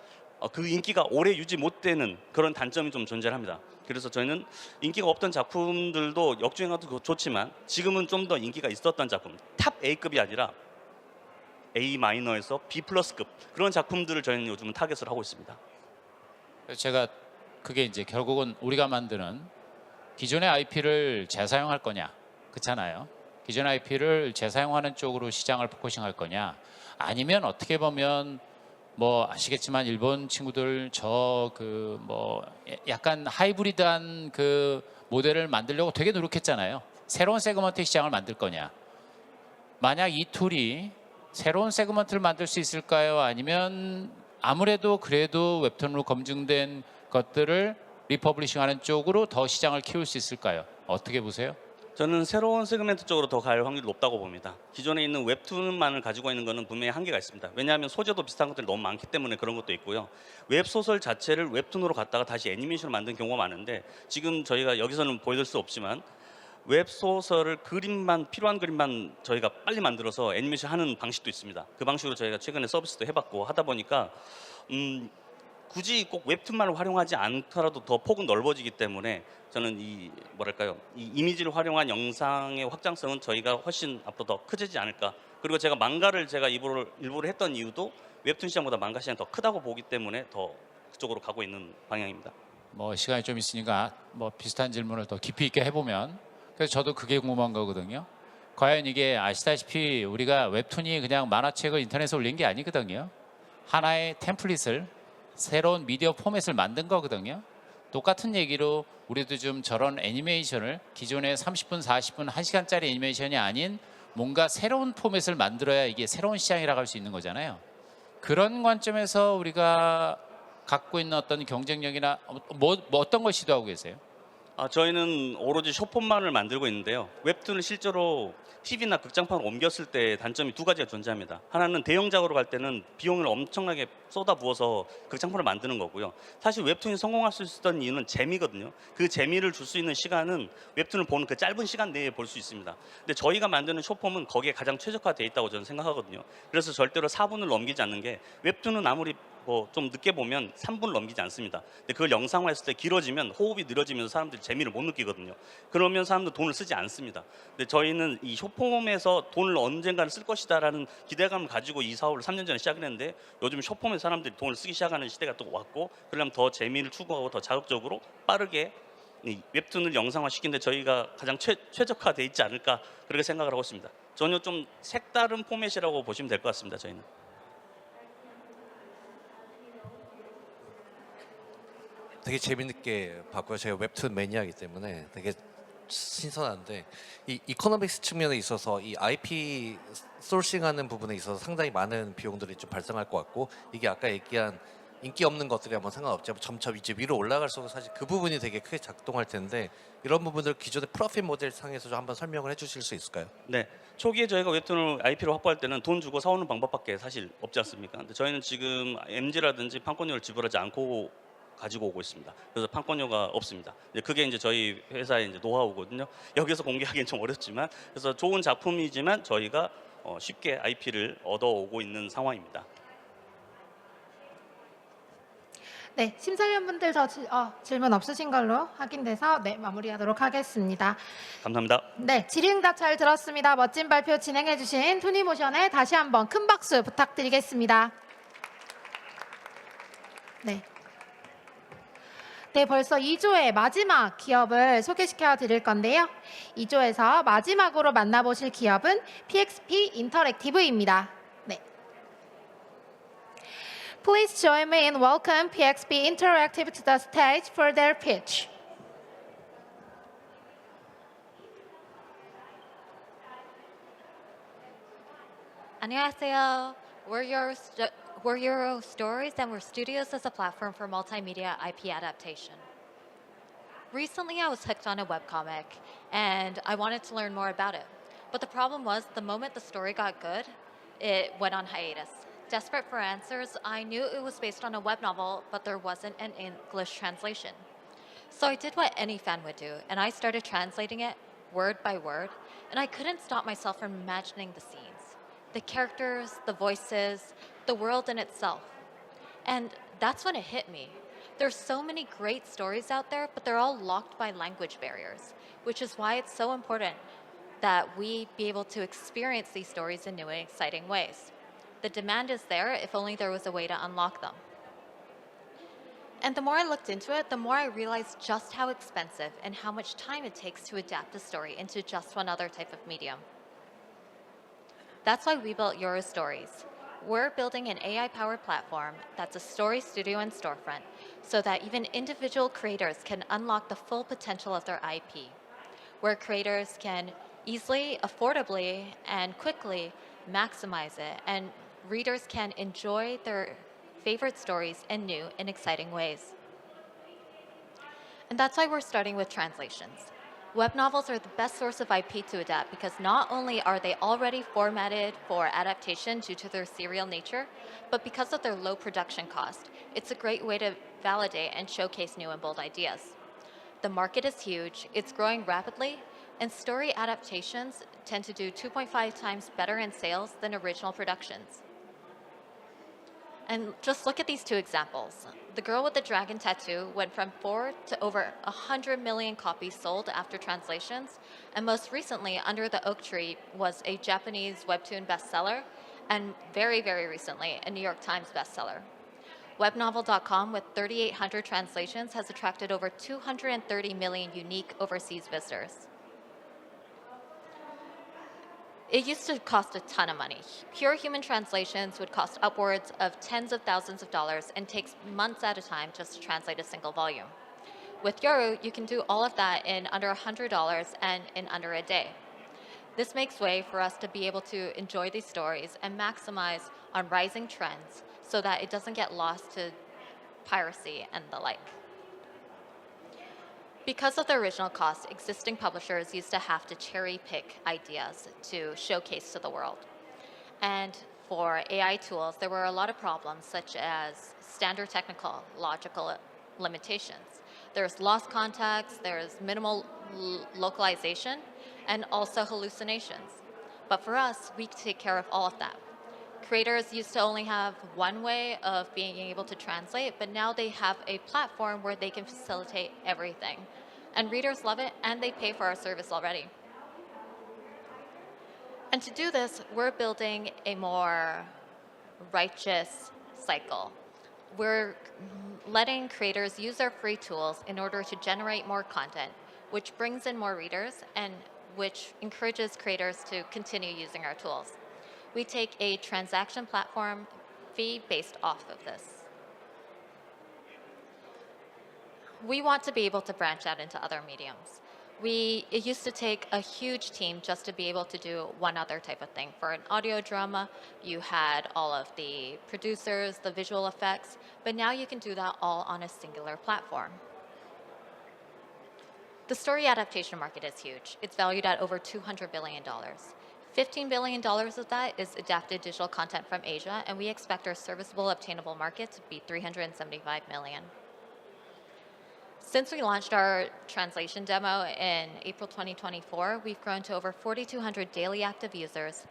그 인기가 오래 유지 못 되는 그런 단점이 좀 존재합니다. 그래서 저희는 인기가 없던 작품들도 역주행하도 좋지만 지금은 좀 더 인기가 있었던 작품, 탑 A급이 아니라 A 마이너에서 B 플러스급 그런 작품들을 저희는 요즘은 타겟을 하고 있습니다. 제가 그게 이제 결국은 우리가 만드는 기존의 IP를 재사용할 거냐, 그렇잖아요. 기존 IP를 재사용하는 쪽으로 시장을 포커싱할 거냐, 아니면 어떻게 보면 뭐 아시겠지만 일본 친구들 저 그 뭐 약간 하이브리드한 그 모델을 만들려고 되게 노력했잖아요. 새로운 세그먼트 시장을 만들 거냐. 만약 이 툴이 새로운 세그먼트를 만들 수 있을까요? 아니면 아무래도 그래도 웹툰으로 검증된 것들을 리퍼블리싱하는 쪽으로 더 시장을 키울 수 있을까요? 어떻게 보세요? 저는 새로운 세그멘트 쪽으로 더 갈 확률이 높다고 봅니다. 기존에 있는 웹툰만을 가지고 있는 것은 분명히 한계가 있습니다. 왜냐하면 소재도 비슷한 것들이 너무 많기 때문에 그런 것도 있고요. 웹소설 자체를 웹툰으로 갖다가 다시 애니메이션을 만든 경우가 많은데 지금 저희가 여기서는 보여줄 수 없지만 웹소설을 그림만 필요한 그림만 저희가 빨리 만들어서 애니메이션 하는 방식도 있습니다. 그 방식으로 저희가 최근에 서비스도 해봤고 하다 보니까 굳이 꼭 웹툰만을 활용하지 않더라도 더 폭은 넓어지기 때문에 저는 이 뭐랄까요 이 이미지를 활용한 영상의 확장성은 저희가 훨씬 앞으로 더 커지지 않을까. 그리고 제가 망가를 제가 일부러 했던 이유도 웹툰 시장보다 망가 시장이 더 크다고 보기 때문에 더 그쪽으로 가고 있는 방향입니다. 뭐 시간이 좀 있으니까 뭐 비슷한 질문을 더 깊이 있게 해보면, 그래서 저도 그게 궁금한 거거든요. 과연 이게 아시다시피 우리가 웹툰이 그냥 만화책을 인터넷에 올린 게 아니거든요. 하나의 템플릿을, 새로운 미디어 포맷을 만든 거거든요. 똑같은 얘기로 우리도 좀 저런 애니메이션을 기존의 30분, 40분, 1시간짜리 애니메이션이 아닌 뭔가 새로운 포맷을 만들어야 이게 새로운 시장이라고 할 수 있는 거잖아요. 그런 관점에서 우리가 갖고 있는 어떤 경쟁력이나 뭐 어떤 걸 시도하고 계세요? 저희는 오로지 숏폼만을 만들고 있는데요. 웹툰을 실제로 TV나 극장판으로 옮겼을 때 단점이 두 가지가 존재합니다. 하나는 대형작으로 갈 때는 비용을 엄청나게 쏟아부어서 극장판을 만드는 거고요. 사실 웹툰이 성공할 수 있었던 이유는 재미거든요. 그 재미를 줄 수 있는 시간은 웹툰을 보는 그 짧은 시간 내에 볼 수 있습니다. 근데 저희가 만드는 숏폼은 거기에 가장 최적화되어 있다고 저는 생각하거든요. 그래서 절대로 4분을 넘기지 않는 게, 웹툰은 아무리 뭐 좀 늦게 보면 3분 넘기지 않습니다. 근데 그걸 영상화했을 때 길어지면 호흡이 느려지면서 사람들이 재미를 못 느끼거든요. 그러면 사람들 돈을 쓰지 않습니다. 근데 저희는 이 숏폼에서 돈을 언젠가는 쓸 것이다라는 기대감을 가지고 이 사업을 3년 전에 시작을 했는데, 요즘 숏폼에 사람들이 돈을 쓰기 시작하는 시대가 또 왔고, 그러려면 더 재미를 추구하고 더 자극적으로 빠르게 이 웹툰을 영상화시키는데 저희가 가장 최적화되어 있지 않을까, 그렇게 생각을 하고 있습니다. 전혀 좀 색다른 포맷이라고 보시면 될 것 같습니다. 저희는. 되게 재밌게 봤고요. 제가 웹툰 매니아이기 때문에 되게 신선한데, 이 이코노믹스 측면에 있어서 이 IP 소싱하는 부분에 있어서 상당히 많은 비용들이 좀 발생할 것 같고, 이게 아까 얘기한 인기 없는 것들이 한번 상관없지만 점점 이제 위로 올라갈수록 사실 그 부분이 되게 크게 작동할 텐데, 이런 부분들 기존의 프로핏 모델 상에서 좀 한번 설명을 해주실 수 있을까요? 네, 초기에 저희가 웹툰을 IP로 확보할 때는 돈 주고 사오는 방법밖에 사실 없지 않습니까? 근데 저희는 지금 MG라든지 판권료를 지불하지 않고 가지고 오고 있습니다. 그래서 판권료가 없습니다. 그게 이제 저희 회사의 이제 노하우거든요. 여기서 공개하기는 좀 어렵지만, 그래서 좋은 작품이지만 저희가 쉽게 IP를 얻어오고 있는 상황입니다. 네, 심사위원분들 질문 없으신 걸로 확인돼서 네, 마무리하도록 하겠습니다. 감사합니다. 네, 질의응답 잘 들었습니다. 멋진 발표 진행해주신 투니모션에 다시 한번 큰 박수 부탁드리겠습니다. 네, 벌써 2조의 마지막 기업을 소개시켜 드릴 건데요. 2조에서 마지막으로 만나보실 기업은 PXP 인터랙티브입니다. 네. Please join me in welcome PXP Interactive to the stage for their pitch. 안녕하세요. We're Euro Stories, and we're studios as a platform for multimedia IP adaptation. Recently, I was hooked on a webcomic, and I wanted to learn more about it. But the problem was, the moment the story got good, it went on hiatus. Desperate for answers, I knew it was based on a web novel, but there wasn't an English translation. So I did what any fan would do, and I started translating it word by word, and I couldn't stop myself from imagining the scenes, the characters, the voices, the world in itself. And that's when it hit me. There's so many great stories out there, but they're all locked by language barriers, which is why it's so important that we be able to experience these stories in new and exciting ways. The demand is there, if only there was a way to unlock them. And the more I looked into it, the more I realized just how expensive and how much time it takes to adapt a story into just one other type of medium. That's why we built Euro Stories. We're building an AI-powered platform that's a story studio and storefront so that even individual creators can unlock the full potential of their IP, where creators can easily, affordably, and quickly maximize it, and readers can enjoy their favorite stories in new and exciting ways. And that's why we're starting with translations. Web novels are the best source of IP to adapt because not only are they already formatted for adaptation due to their serial nature, but because of their low production cost, it's a great way to validate and showcase new and bold ideas. The market is huge, it's growing rapidly, and story adaptations tend to do 2.5 times better in sales than original productions. And just look at these two examples. The Girl with the Dragon Tattoo went from 4 to over 100 million copies sold after translations, and most recently, Under the Oak Tree was a Japanese webtoon bestseller and very, very recently, a New York Times bestseller. Webnovel.com, with 3,800 translations, has attracted over 230 million unique overseas visitors. It used to cost a ton of money. Pure human translations would cost upwards of tens of thousands of dollars and takes months at a time just to translate a single volume. With Yoru, you can do all of that in under $100 and in under a day. This makes way for us to be able to enjoy these stories and maximize on rising trends so that it doesn't get lost to piracy and the like. Because of the original cost, existing publishers used to have to cherry pick ideas to showcase to the world. And for AI tools, there were a lot of problems, such as standard technical, logical limitations. There's lost context, there's minimal localization, and also hallucinations. But for us, we take care of all of that. Creators used to only have one way of being able to translate, but now they have a platform where they can facilitate everything. And readers love it, and they pay for our service already. And to do this, we're building a more righteous cycle. We're letting creators use their free tools in order to generate more content, which brings in more readers and which encourages creators to continue using our tools. We take a transaction platform fee based off of this. We want to be able to branch out into other mediums. It used to take a huge team just to be able to do one other type of thing. For an audio drama, you had all of the producers, the visual effects, but now you can do that all on a singular platform. The story adaptation market is huge. It's valued at over $200 billion. $15 billion of that is adapted digital content from Asia, and we expect our serviceable obtainable market to be $375 million. Since we launched our translation demo in April 2024, we've grown to over 4,200 daily active users,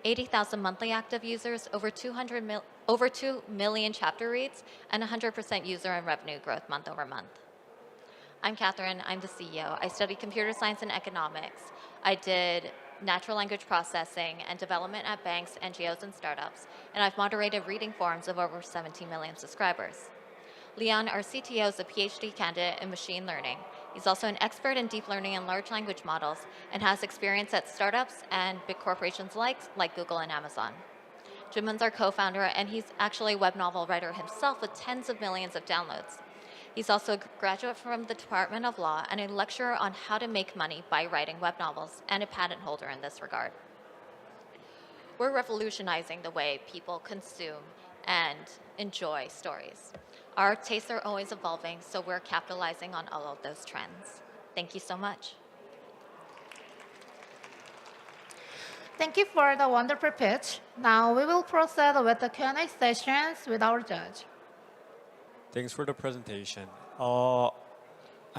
80,000 monthly active users, over 2 million chapter reads, and 100% user and revenue growth month over month. I'm Catherine, I'm the CEO. I studied computer science and economics. I did natural language processing and development at banks, NGOs, and startups, and I've moderated reading forums of over 17 million subscribers. Leon, our CTO, is a PhD candidate in machine learning. He's also an expert in deep learning and large language models and has experience at startups and big corporations like Google and Amazon. Jimin's our co-founder, and he's actually a web novel writer himself with tens of millions of downloads. He's also a graduate from the Department of Law and a lecturer on how to make money by writing web novels, and a patent holder in this regard. We're revolutionizing the way people consume and enjoy stories. Our tastes are always evolving, so we're capitalizing on all of those trends. Thank you so much. Thank you for the wonderful pitch. Now we will proceed with the Q&A sessions with our judge. Thanks for the presentation. I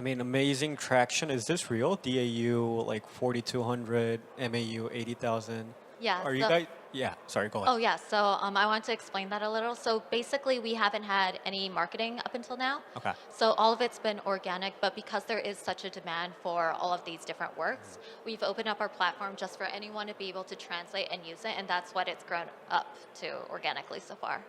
mean, amazing traction. Is this real? DAU like 4,200, MAU 80,000. Yeah. Are you guys? Yeah. Sorry. Go ahead. Oh yeah. So I want to explain that a little. So basically, we haven't had any marketing up until now. Okay. So all of it's been organic, but because there is such a demand for all of these different works, we've opened up our platform just for anyone to be able to translate and use it, and that's what it's grown up to organically so far.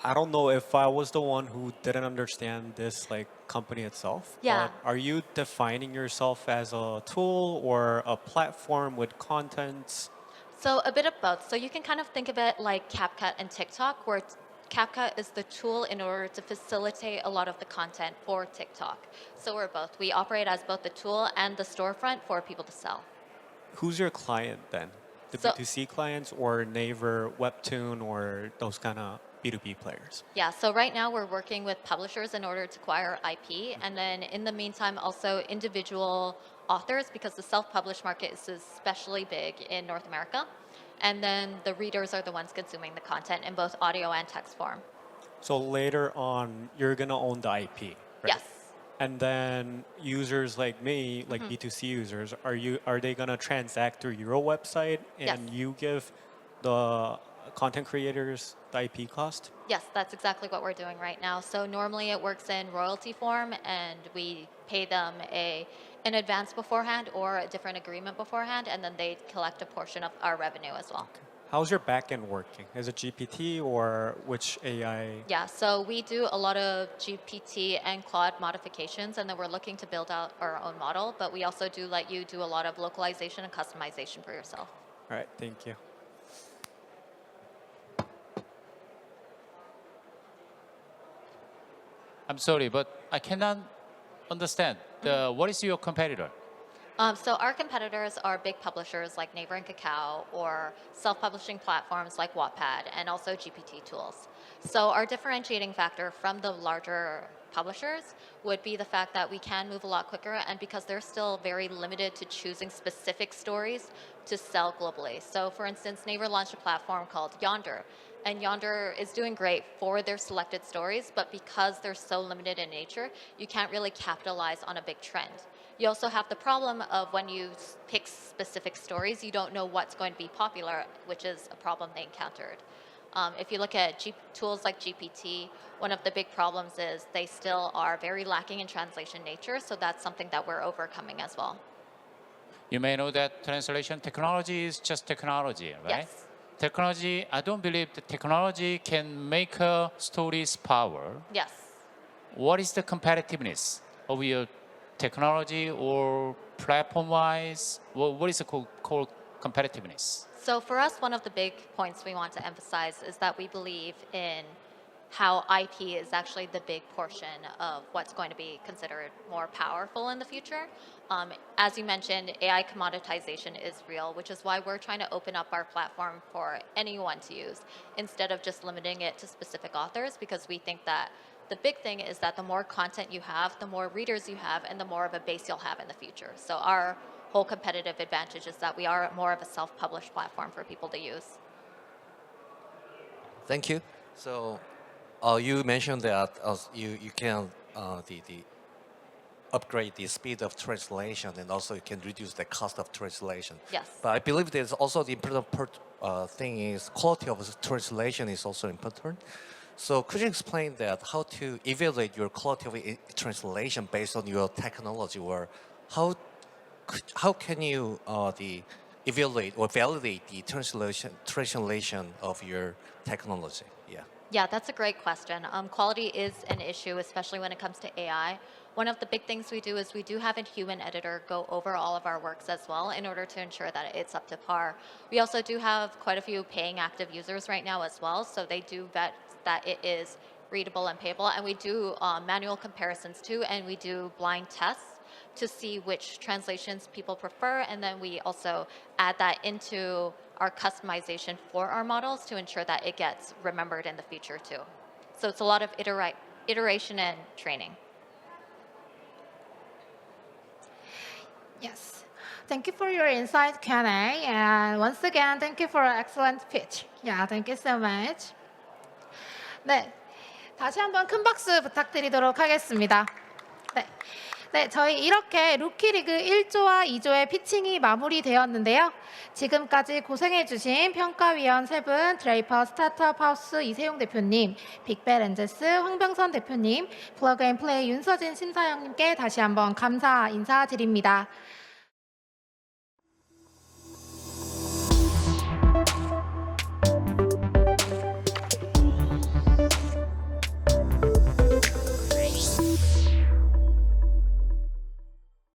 I don't know if I was the one who didn't understand this like company itself. Yeah. But are you defining yourself as a tool or a platform with contents? So a bit of both. So you can kind of think of it like CapCut and TikTok, where CapCut is the tool in order to facilitate a lot of the content for TikTok. So we're both. We operate as both the tool and the storefront for people to sell. Who's your client then? The B2C clients or Naver, Webtoon, or those kind of B2B players? Yeah, so right now we're working with publishers in order to acquire IP, and then in the meantime also individual authors, because the self-published market is especially big in North America, and then the readers are the ones consuming the content in both audio and text form. So later on, you're gonna own the IP, right? Yes. And then users like me, like B2C users, are they gonna transact through your website and you give the content creators the IP cost? Yes, that's exactly what we're doing right now. So normally it works in royalty form, and we pay them an advance beforehand or a different agreement beforehand, and then they collect a portion of our revenue as well. how's your backend working? Is it GPT or which AI? Yeah, so we do a lot of GPT and Claude modifications, and then we're looking to build out our own model, but we also do let you do a lot of localization and customization for yourself. All right, thank you. I'm sorry, but I cannot understand. What is your competitor? So our competitors are big publishers like Naver and Kakao, or self-publishing platforms like Wattpad, and also GPT tools. So our differentiating factor from the larger publishers would be the fact that we can move a lot quicker, and because they're still very limited to choosing specific stories to sell globally. So for instance, Naver launched a platform called Yonder, and Yonder is doing great for their selected stories, but because they're so limited in nature, you can't really capitalize on a big trend. You also have the problem of when you pick specific stories, you don't know what's going to be popular, which is a problem they encountered. If you look at tools like GPT, one of the big problems is they still are very lacking in translation nature, so that's something that we're overcoming as well. You may know that translation technology is just technology, right? Yes. Technology, I don't believe the technology can make a story's power. Yes. What is the competitiveness of your technology or platform-wise? What is the core competitiveness? So for us, one of the big points we want to emphasize is that we believe in how IP is actually the big portion of what's going to be considered more powerful in the future. As you mentioned, AI commoditization is real, which is why we're trying to open up our platform for anyone to use instead of just limiting it to specific authors, because we think that the big thing is that the more content you have, the more readers you have, and the more of a base you'll have in the future. So our whole competitive advantage is that we are more of a self-published platform for people to use. Thank you. So you mentioned that you can upgrade the speed of translation, and also you can reduce the cost of translation. Yes. But I believe there's also the important thing is quality of translation is also important. So could you explain that how to evaluate your quality of translation based on your technology, or how can you evaluate or validate the translation of your technology? Yeah. Yeah, that's a great question. Quality is an issue, especially when it comes to AI. One of the big things we do is we do have a human editor go over all of our works as well in order to ensure that it's up to par. We also do have quite a few paying active users right now as well, so they do vet that it is readable and payable. And we do manual comparisons too, and we do blind tests to see which translations people prefer, and then we also add that into our customization for our models to ensure that it gets remembered in the future too. So it's a lot of iteration and training. Yes. Thank you for your insight, Q&A. And once again, thank you for an excellent pitch. Yeah, thank you so much. 네, 다시 한번 큰 박수 부탁드리도록 하겠습니다. 네. 네, 저희 이렇게 루키리그 1조와 2조의 피칭이 마무리되었는데요. 지금까지 고생해주신 평가위원 세 분, 드레이퍼 스타트업 하우스 이세용 대표님, 빅벨 엔젤스 황병선 대표님, 플러그앤플레이 윤서진 심사위원님께 다시 한번 감사 인사드립니다.